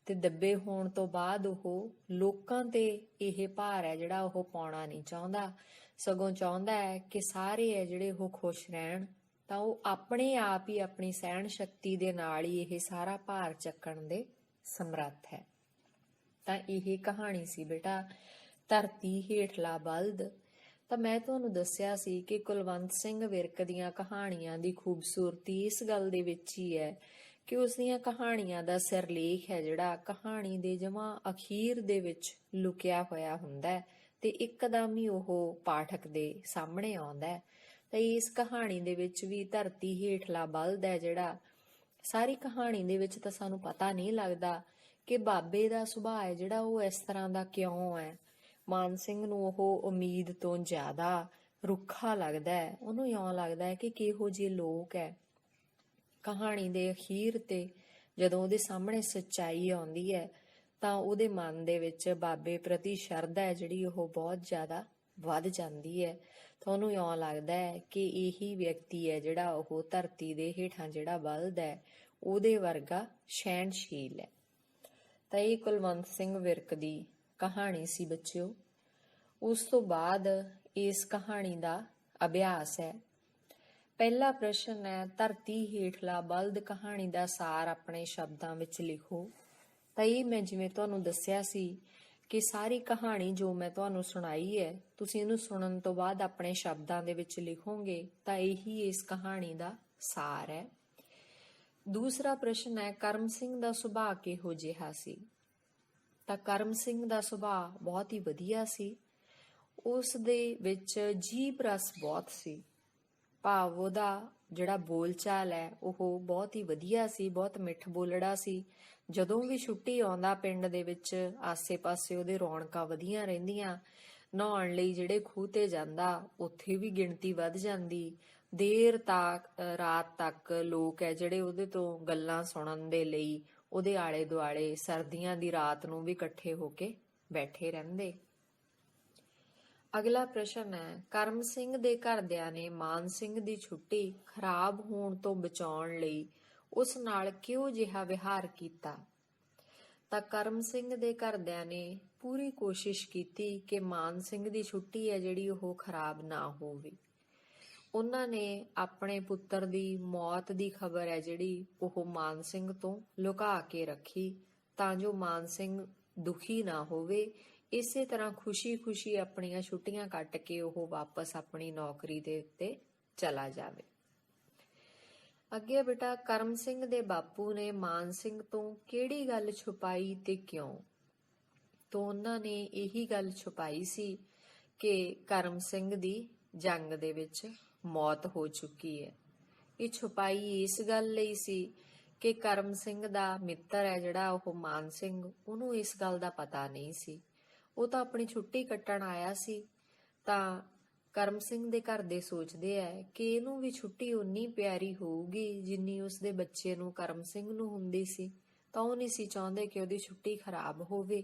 ਤੇ ਦੱਬੇ ਹੋਣ ਤੋਂ ਬਾਅਦ ਉਹ ਲੋਕਾਂ ਤੇ ਇਹ ਭਾਰ ਹੈ ਜਿਹੜਾ ਉਹ ਪਾਉਣਾ ਨਹੀਂ ਚਾਹੁੰਦਾ, ਸਗੋਂ ਚਾਹੁੰਦਾ ਹੈ ਕਿ ਸਾਰੇ ਹੈ ਜਿਹੜੇ ਉਹ ਖੁਸ਼ ਰਹਿਣ। ਤਾਂ ਉਹ ਆਪਣੇ ਆਪ ਹੀ ਆਪਣੀ ਸਹਿਣ ਸ਼ਕਤੀ ਦੇ ਨਾਲ ਹੀ ਇਹ ਸਾਰਾ ਭਾਰ ਚੱਕਣ ਦੇ ਸਮਰੱਥ ਹੈ। ਤਾਂ ਇਹ ਕਹਾਣੀ ਸੀ ਬੇਟਾ ਧਰਤੀ ਹੇਠਲਾ ਬਲਦ। ਤਾਂ ਮੈਂ ਤੁਹਾਨੂੰ ਦੱਸਿਆ ਸੀ ਕਿ ਕੁਲਵੰਤ ਸਿੰਘ ਵਿਰਕ ਦੀਆਂ ਕਹਾਣੀਆਂ ਦੀ ਖੂਬਸੂਰਤੀ ਇਸ ਗੱਲ ਦੇ ਵਿੱਚ ਹੀ ਹੈ ਕਿ ਉਸ ਦੀਆਂ ਕਹਾਣੀਆਂ ਦਾ ਸਿਰਲੇਖ ਹੈ ਜਿਹੜਾ ਕਹਾਣੀ ਦੇ ਜਮਾਂ ਅਖੀਰ ਦੇ ਵਿੱਚ ਲੁਕਿਆ ਹੋਇਆ ਹੁੰਦਾ ਤੇ ਇੱਕਦਮ ਹੀ ਉਹ ਪਾਠਕ ਦੇ ਸਾਹਮਣੇ ਆਉਂਦਾ ਹੈ। ਤਾਂ ਇਸ ਕਹਾਣੀ ਦੇ ਵਿੱਚ ਵੀ ਧਰਤੀ ਹੇਠਲਾ ਬਲਦ ਹੈ ਜਿਹੜਾ, ਸਾਰੀ ਕਹਾਣੀ ਦੇ ਵਿੱਚ ਤਾਂ ਸਾਨੂੰ ਪਤਾ ਨਹੀਂ ਲੱਗਦਾ ਕਿ ਬਾਬੇ ਦਾ ਸੁਭਾਅ ਹੈ ਜਿਹੜਾ ਉਹ ਇਸ ਤਰ੍ਹਾਂ ਦਾ ਕਿਉਂ ਹੈ। ਮਾਨ ਸਿੰਘ ਨੂੰ ਉਹ ਉਮੀਦ ਤੋਂ ਜ਼ਿਆਦਾ ਰੁੱਖਾ ਲੱਗਦਾ ਹੈ, ਉਹਨੂੰ ਇਉਂ ਲੱਗਦਾ ਹੈ ਕਿ ਕਿਹੋ ਜਿਹੇ ਲੋਕ ਹੈ। ਕਹਾਣੀ ਦੇ ਅਖੀਰ ਤੇ ਜਦੋਂ ਉਹਦੇ ਸਾਹਮਣੇ ਸੱਚਾਈ ਆਉਂਦੀ ਹੈ ਤਾਂ ਉਹਦੇ ਮਨ ਦੇ ਵਿੱਚ ਬਾਬੇ ਪ੍ਰਤੀ ਸ਼ਰਧਾ ਹੈ ਜਿਹੜੀ ਉਹ ਬਹੁਤ ਜ਼ਿਆਦਾ ਵੱਧ ਜਾਂਦੀ ਹੈ। ਤਾਂ ਉਹਨੂੰ ਇਉਂ ਲੱਗਦਾ ਹੈ ਕਿ ਇਹੀ ਵਿਅਕਤੀ ਹੈ ਜਿਹੜਾ ਉਹ ਧਰਤੀ ਦੇ ਹੇਠਾਂ ਜਿਹੜਾ ਬਲਦ ਹੈ ਉਹਦੇ ਵਰਗਾ ਸਹਿਣਸ਼ੀਲ ਹੈ। ਤਾਂ ਇਹ ਕੁਲਵੰਤ ਸਿੰਘ ਵਿਰਕ ਦੀ ਕਹਾਣੀ ਸੀ ਬੱਚਿਓ। ਉਸ ਤੋਂ ਬਾਅਦ ਇਸ ਕਹਾਣੀ ਦਾ ਅਭਿਆਸ ਹੈ। ਪਹਿਲਾ ਪ੍ਰਸ਼ਨ ਹੈ, ਧਰਤੀ ਹੇਠਲਾ ਬਲਦ ਕਹਾਣੀ ਦਾ ਸਾਰ ਆਪਣੇ ਸ਼ਬਦਾਂ ਵਿੱਚ ਲਿਖੋ। ਤਾਂ ਇਹ ਮੈਂ ਜਿਵੇਂ ਤੁਹਾਨੂੰ ਦੱਸਿਆ ਸੀ ਕਿ ਸਾਰੀ ਕਹਾਣੀ ਜੋ ਮੈਂ ਤੁਹਾਨੂੰ ਸੁਣਾਈ ਹੈ, ਤੁਸੀਂ ਇਹਨੂੰ ਸੁਣਨ ਤੋਂ ਬਾਅਦ ਆਪਣੇ ਸ਼ਬਦਾਂ ਦੇ ਵਿੱਚ ਲਿਖੋਗੇ ਤਾਂ ਇਹੀ ਇਸ ਕਹਾਣੀ ਦਾ ਸਾਰ ਹੈ। ਦੂਸਰਾ ਪ੍ਰਸ਼ਨ ਹੈ, ਕਰਮ ਸਿੰਘ ਦਾ ਸੁਭਾਅ ਕਿਹੋ ਜਿਹਾ ਸੀ? ਤਾਂ ਕਰਮ ਸਿੰਘ ਦਾ ਸੁਭਾਅ ਬਹੁਤ ਹੀ ਵਧੀਆ ਸੀ। ਉਸ ਦੇ ਵਿੱਚ ਜੀਭ ਰਸ ਬਹੁਤ ਸੀ, ਭਾਵ ਉਹਦਾ ਜਿਹੜਾ ਬੋਲਚਾਲ ਹੈ ਉਹ ਬਹੁਤ ਹੀ ਵਧੀਆ ਸੀ, ਬਹੁਤ ਮਿੱਠ ਬੋਲੜਾ ਸੀ। ਜਦੋਂ ਵੀ ਛੁੱਟੀ ਆਉਂਦਾ ਪਿੰਡ ਦੇ ਵਿੱਚ ਆਸੇ-ਪਾਸੇ ਉਹਦੇ ਰੌਣਕਾਂ ਵਧੀਆਂ ਰਹਿੰਦੀਆਂ। ਨਹਾਉਣ ਲਈ ਜਿਹੜੇ ਖੂਹ ਤੇ ਜਾਂਦਾ ਉੱਥੇ ਵੀ ਗਿਣਤੀ ਵੱਧ ਜਾਂਦੀ। ਦੇਰ ਤੱਕ ਰਾਤ ਤੱਕ ਲੋਕ ਹੈ ਜਿਹੜੇ ਉਹਦੇ ਤੋਂ ਗੱਲਾਂ ਸੁਣਨ ਦੇ ਲਈ ਉਹਦੇ ਆਲੇ ਦੁਆਲੇ ਸਰਦੀਆਂ ਦੀ ਰਾਤ ਨੂੰ ਵੀ ਇਕੱਠੇ ਹੋ ਕੇ ਬੈਠੇ ਰਹਿੰਦੇ। ਅਗਲਾ ਪ੍ਰਸ਼ਨ ਹੈ, ਕਰਮ ਸਿੰਘ ਦੇ ਘਰਦਿਆਂ ਨੇ ਮਾਨ ਸਿੰਘ ਦੀ ਛੁੱਟੀ ਖਰਾਬ ਹੋਣ ਤੋਂ ਬਚਾਉਣ ਲਈ ਉਸ ਨਾਲ ਕਿਹੋ ਜਿਹਾ ਵਿਹਾਰ ਕੀਤਾ? ਤਾਂ ਕਰਮ ਸਿੰਘ ਦੇ ਘਰਦਿਆਂ ਨੇ ਪੂਰੀ ਕੋਸ਼ਿਸ਼ ਕੀਤੀ ਕਿ ਮਾਨ ਸਿੰਘ ਦੀ ਛੁੱਟੀ ਹੈ ਜਿਹੜੀ ਉਹ ਖਰਾਬ ਨਾ ਹੋਵੇ। ਉਹਨਾਂ ਨੇ ਆਪਣੇ ਪੁੱਤਰ ਦੀ ਮੌਤ ਦੀ ਖਬਰ ਹੈ ਜਿਹੜੀ ਉਹ ਮਾਨ ਸਿੰਘ ਤੋਂ ਲੁਕਾ ਕੇ ਰੱਖੀ ਤਾਂ ਜੋ ਮਾਨ ਸਿੰਘ ਦੁਖੀ ਨਾ ਹੋਵੇ। ਇਸੇ ਤਰ੍ਹਾਂ ਖੁਸ਼ੀ-ਖੁਸ਼ੀ ਆਪਣੀਆਂ ਛੁੱਟੀਆਂ ਕੱਟ ਕੇ ਉਹ ਵਾਪਸ ਆਪਣੀ ਨੌਕਰੀ ਦੇ ਉੱਤੇ ਚਲਾ ਜਾਵੇ। ਅੱਗੇ ਬੇਟਾ, ਕਰਮ ਸਿੰਘ ਦੇ ਬਾਪੂ ਨੇ ਮਾਨ ਸਿੰਘ ਤੋਂ ਕਿਹੜੀ ਗੱਲ ਛੁਪਾਈ ਤੇ ਕਿਉਂ? ਤਾਂ ਉਹਨਾਂ ਨੇ ਇਹੀ ਗੱਲ ਛੁਪਾਈ ਸੀ ਕਿ ਕਰਮ ਸਿੰਘ ਦੀ ਜੰਗ ਦੇ ਵਿੱਚ ਮੌਤ ਹੋ ਚੁੱਕੀ ਹੈ। ਇਹ ਛੁਪਾਈ ਇਸ ਗੱਲ ਲਈ ਸੀ ਕਿ ਕਰਮ ਸਿੰਘ ਦਾ ਮਿੱਤਰ ਹੈ ਜਿਹੜਾ ਉਹ ਮਾਨ ਸਿੰਘ, ਉਹਨੂੰ ਇਸ ਗੱਲ ਦਾ ਪਤਾ ਨਹੀਂ ਸੀ। ਉਹ ਤਾਂ ਆਪਣੀ ਛੁੱਟੀ ਕੱਟਣ ਆਇਆ ਸੀ। ਤਾਂ ਕਰਮ ਸਿੰਘ ਦੇ ਘਰ ਦੇ ਸੋਚਦੇ ਆ ਕਿ ਇਹਨੂੰ ਵੀ ਛੁੱਟੀ ਉਨੀ ਪਿਆਰੀ ਹੋਊਗੀ ਜਿੰਨੀ ਉਸਦੇ ਬੱਚੇ ਨੂੰ ਕਰਮ ਸਿੰਘ ਨੂੰ ਹੁੰਦੀ ਸੀ। ਤਾਂ ਉਹ ਨਹੀਂ ਸੀ ਚਾਹੁੰਦੇ ਕਿ ਉਹਦੀ ਛੁੱਟੀ ਖਰਾਬ ਹੋਵੇ,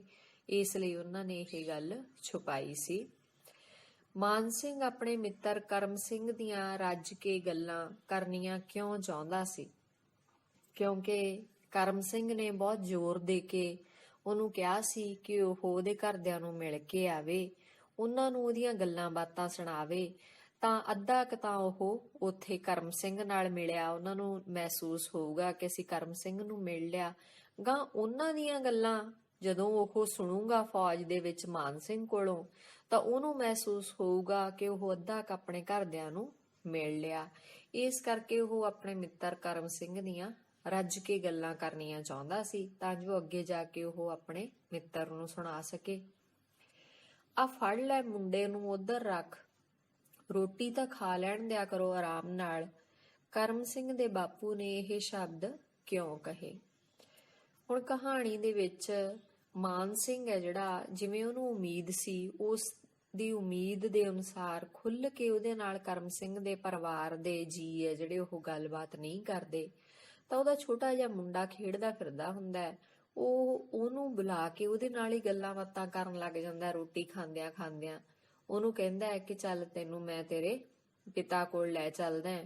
ਇਸ ਲਈ ਉਹਨਾਂ ਨੇ ਇਹ ਗੱਲ ਛੁਪਾਈ ਸੀ। ਮਾਨ ਸਿੰਘ ਆਪਣੇ ਮਿੱਤਰ ਕਰਮ ਸਿੰਘ ਦੀਆਂ ਰੱਜ ਕੇ ਗੱਲਾਂ ਕਰਨੀਆਂ ਕਿਉਂ ਚਾਹੁੰਦਾ ਸੀ? ਕਿਉਂਕਿ ਕਰਮ ਸਿੰਘ ਨੇ ਬਹੁਤ ਜ਼ੋਰ ਦੇ ਕੇ ਉਹਨੂੰ ਕਿਹਾ ਸੀ ਕਿ ਉਹ ਉਹਦੇ ਘਰਦਿਆਂ ਨੂੰ ਮਿਲ ਕੇ ਆਵੇ, ਉਹਨਾਂ ਨੂੰ ਉਹਦੀਆਂ ਗੱਲਾਂ ਬਾਤਾਂ ਸੁਣਾਵੇ। ਤਾਂ ਅੱਧਾ ਕੁ ਤਾਂ ਉਹ ਉੱਥੇ ਕਰਮ ਸਿੰਘ ਨਾਲ ਮਿਲਿਆ, ਉਹਨਾਂ ਨੂੰ ਮਹਿਸੂਸ ਹੋਊਗਾ ਕਿ ਅਸੀਂ ਕਰਮ ਸਿੰਘ ਨੂੰ ਮਿਲ ਲਿਆ। ਗਾਂ ਉਹਨਾਂ ਦੀਆਂ ਗੱਲਾਂ ਜਦੋਂ ਉਹ ਸੁਣੂਗਾ ਫੌਜ ਦੇ ਵਿੱਚ ਮਾਨ ਸਿੰਘ ਕੋਲੋਂ, ਤਾਂ ਉਹਨੂੰ ਮਹਿਸੂਸ ਹੋਊਗਾ ਕਿ ਉਹ ਅੱਧਾ ਕੁ ਆਪਣੇ ਘਰਦਿਆਂ ਨੂੰ ਮਿਲ ਲਿਆ। ਇਸ ਕਰਕੇ ਉਹ ਆਪਣੇ ਮਿੱਤਰ ਕਰਮ ਸਿੰਘ ਦੀਆਂ ਰੱਜ ਕੇ ਗੱਲਾਂ ਕਰਨੀਆਂ ਚਾਹੁੰਦਾ ਸੀ ਤਾਂ ਜੋ ਅੱਗੇ ਜਾ ਕੇ ਉਹ ਆਪਣੇ ਮਿੱਤਰ ਨੂੰ ਸੁਣਾ ਸਕੇ। ਆ ਫੜ ਲੈ ਮੁੰਡੇ ਨੂੰ ਉਧਰ ਰੱਖ, ਰੋਟੀ ਤਾਂ ਖਾ ਲੈਣ ਦਿਆ ਕਰੋ ਆਰਾਮ ਨਾਲ। ਕਰਮ ਸਿੰਘ ਦੇ ਬਾਪੂ ਨੇ ਇਹ ਸ਼ਬਦ ਕਿਉਂ ਕਹੇ? ਹੁਣ ਕਹਾਣੀ ਦੇ ਵਿੱਚ ਮਾਨ ਸਿੰਘ ਹੈ ਜਿਹੜਾ, ਜਿਵੇਂ ਉਹਨੂੰ ਉਮੀਦ ਸੀ, ਉਸ ਦੀ ਉਮੀਦ ਦੇ ਅਨੁਸਾਰ ਖੁੱਲ ਕੇ ਉਹਦੇ ਨਾਲ ਕਰਮ ਸਿੰਘ ਦੇ ਪਰਿਵਾਰ ਦੇ ਜੀ ਹੈ ਜਿਹੜੇ ਉਹ ਗੱਲਬਾਤ ਨਹੀਂ ਕਰਦੇ। ਤਾਂ ਉਹਦਾ ਛੋਟਾ ਜਿਹਾ ਮੁੰਡਾ ਖੇਡਦਾ ਫਿਰਦਾ ਹੁੰਦਾ ਹੈ, ਉਹ ਉਹਨੂੰ ਬੁਲਾ ਕੇ ਉਹਦੇ ਨਾਲ ਹੀ ਗੱਲਾਂ ਬਾਤਾਂ ਕਰਨ ਲੱਗ ਜਾਂਦਾ। ਰੋਟੀ ਖਾਂਦਿਆਂ ਖਾਂਦਿਆਂ ਉਹਨੂੰ ਕਹਿੰਦਾ ਹੈ ਕਿ ਚੱਲ ਤੈਨੂੰ ਮੈਂ ਤੇਰੇ ਪਿਤਾ ਕੋਲ ਲੈ ਚੱਲਦਾ,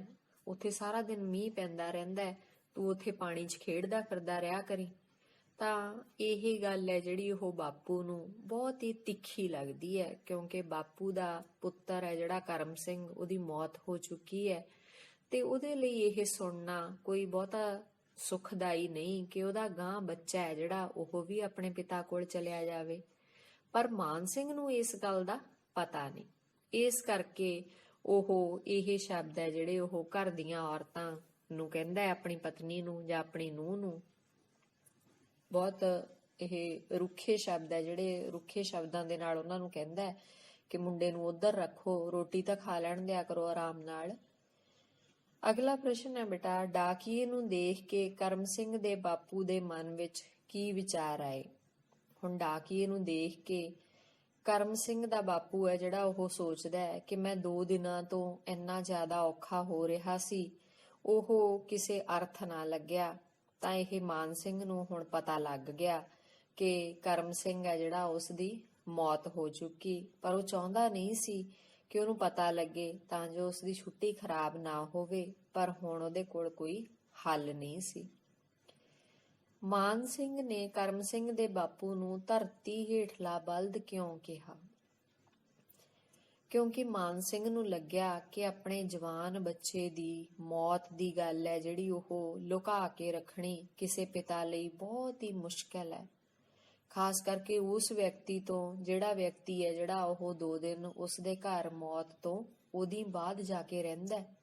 ਉੱਥੇ ਸਾਰਾ ਦਿਨ ਮੀਂਹ ਪੈਂਦਾ ਰਹਿੰਦਾ, ਤੂੰ ਉੱਥੇ ਪਾਣੀ 'ਚ ਖੇਡਦਾ ਫਿਰਦਾ ਰਿਹਾ ਕਰੀ। ਤਾਂ ਇਹ ਗੱਲ ਹੈ ਜਿਹੜੀ ਉਹ ਬਾਪੂ ਨੂੰ ਬਹੁਤ ਹੀ ਤਿੱਖੀ ਲੱਗਦੀ ਹੈ, ਕਿਉਂਕਿ ਬਾਪੂ ਦਾ ਪੁੱਤਰ ਹੈ ਜਿਹੜਾ ਕਰਮ ਸਿੰਘ, ਉਹਦੀ ਮੌਤ ਹੋ ਚੁੱਕੀ ਹੈ ਤੇ ਉਹਦੇ ਲਈ ਇਹ ਸੁਣਨਾ ਕੋਈ ਬਹੁਤਾ ਸੁਖਦਾਈ ਨਹੀਂ ਕਿ ਉਹਦਾ ਗਾਂ ਬੱਚਾ ਹੈ ਜਿਹੜਾ ਉਹ ਵੀ ਆਪਣੇ ਪਿਤਾ ਕੋਲ ਚਲਿਆ ਜਾਵੇ। ਪਰ ਮਾਨ ਸਿੰਘ ਨੂੰ ਇਸ ਗੱਲ ਦਾ ਪਤਾ ਨਹੀਂ, ਇਸ ਕਰਕੇ ਉਹ ਇਹ ਸ਼ਬਦ ਹੈ ਜਿਹੜੇ ਉਹ ਘਰ ਦੀਆਂ ਔਰਤਾਂ ਨੂੰ ਕਹਿੰਦਾ ਹੈ, ਆਪਣੀ ਪਤਨੀ ਨੂੰ ਜਾਂ ਆਪਣੀ ਨੂੰਹ ਨੂੰ। ਬਹੁਤ ਇਹ ਰੁੱਖੇ ਸ਼ਬਦ ਹੈ ਜਿਹੜੇ ਰੁੱਖੇ ਸ਼ਬਦਾਂ ਦੇ ਨਾਲ ਉਹਨਾਂ ਨੂੰ ਕਹਿੰਦਾ ਹੈ ਕਿ ਮੁੰਡੇ ਨੂੰ ਉਧਰ ਰੱਖੋ, ਰੋਟੀ ਤਾਂ ਖਾ ਲੈਣ ਦਿਆ ਕਰੋ ਆਰਾਮ ਨਾਲ। ਅਗਲਾ ਪ੍ਰਸ਼ਨ ਹੈ ਬੇਟਾ, ਡਾਕੀਏ ਨੂੰ ਦੇਖ ਕੇ ਕਰਮ ਸਿੰਘ ਦੇ ਬਾਪੂ ਦੇ ਮਨ ਵਿੱਚ ਕੀ ਵਿਚਾਰ ਆਏ? ਹੁਣ ਡਾਕੀਏ ਨੂੰ ਦੇਖ ਕੇ ਕਰਮ ਸਿੰਘ ਦਾ ਬਾਪੂ ਹੈ ਜਿਹੜਾ ਉਹ ਸੋਚਦਾ ਹੈ ਕਿ ਮੈਂ 2 ਦਿਨਾਂ ਤੋਂ ਇੰਨਾ ਜ਼ਿਆਦਾ ਔਖਾ ਹੋ ਰਿਹਾ ਸੀ, ਉਹ ਕਿਸੇ ਅਰਥ ਨਾ ਲੱਗਿਆ। ਤਾਂ ਇਹ ਮਾਨ ਸਿੰਘ ਨੂੰ ਹੁਣ ਪਤਾ ਲੱਗ ਗਿਆ ਕਿ ਕਰਮ ਸਿੰਘ ਹੈ ਜਿਹੜਾ ਉਸ ਦੀ ਮੌਤ ਹੋ ਚੁੱਕੀ, ਪਰ ਉਹ ਚਾਹੁੰਦਾ ਨਹੀਂ ਸੀ ਕਿ ਉਹਨੂੰ ਪਤਾ ਲੱਗੇ ਤਾਂ ਜੋ ਉਸ ਦੀ ਛੁੱਟੀ ਖਰਾਬ ਨਾ ਹੋਵੇ, ਪਰ ਹੁਣ ਉਹਦੇ ਕੋਲ ਕੋਈ ਹੱਲ ਨਹੀਂ ਸੀ। ਮਾਨ ਸਿੰਘ ਨੇ ਕਰਮ ਸਿੰਘ ਦੇ ਬਾਪੂ ਨੂੰ ਧਰਤੀ ਹੇਠਲਾ ਬਲਦ ਕਿਉਂ ਕਿਹਾ? ਕਿਉਂਕਿ ਮਾਨ ਸਿੰਘ ਨੂੰ ਲੱਗਿਆ ਕਿ ਆਪਣੇ ਜਵਾਨ ਬੱਚੇ ਦੀ ਮੌਤ ਦੀ ਗੱਲ ਹੈ ਜਿਹੜੀ ਉਹ ਲੁਕਾ ਕੇ ਰੱਖਣੀ ਕਿਸੇ ਪਿਤਾ ਲਈ ਬਹੁਤ ਹੀ ਮੁਸ਼ਕਲ ਹੈ, ਖਾਸ ਕਰਕੇ ਉਸ ਵਿਅਕਤੀ ਤੋਂ ਜਿਹੜਾ ਵਿਅਕਤੀ ਹੈ ਜਿਹੜਾ ਉਹ 2 ਦਿਨ ਉਸਦੇ ਘਰ ਮੌਤ ਤੋਂ ਉਹਦੀ ਬਾਅਦ ਜਾ ਕੇ ਰਹਿੰਦਾ ਹੈ।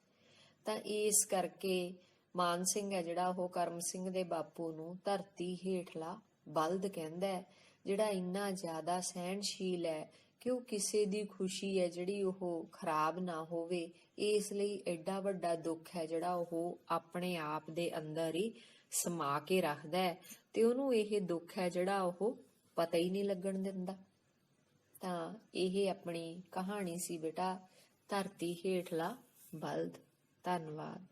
ਤਾਂ ਇਸ ਕਰਕੇ ਮਾਨ ਸਿੰਘ ਹੈ ਜਿਹੜਾ ਉਹ ਕਰਮ ਸਿੰਘ ਦੇ ਬਾਪੂ ਨੂੰ ਧਰਤੀ ਹੇਠਲਾ ਬਲਦ ਕਹਿੰਦਾ ਹੈ, ਜਿਹੜਾ ਇੰਨਾ ਜ਼ਿਆਦਾ ਸਹਿਣਸ਼ੀਲ ਹੈ ਕਿ ਉਹ ਕਿਸੇ ਦੀ ਖੁਸ਼ੀ ਹੈ ਜਿਹੜੀ ਉਹ ਖਰਾਬ ਨਾ ਹੋਵੇ, ਇਸ ਲਈ ਐਡਾ ਵੱਡਾ ਦੁੱਖ ਹੈ ਜਿਹੜਾ ਉਹ ਆਪਣੇ ਆਪ ਦੇ ਅੰਦਰ ਹੀ ਸਮਾ ਕੇ ਰੱਖਦਾ ਹੈ ਤੇ ਉਹਨੂੰ ਇਹ ਦੁੱਖ ਹੈ ਜਿਹੜਾ ਉਹ ਪਤਾ ਹੀ ਨਹੀਂ ਲੱਗਣ ਦਿੰਦਾ। ਤਾਂ ਇਹ ਆਪਣੀ ਕਹਾਣੀ ਸੀ ਬੇਟਾ, ਧਰਤੀ ਹੇਠਲਾ ਬਲਦ। ਧੰਨਵਾਦ।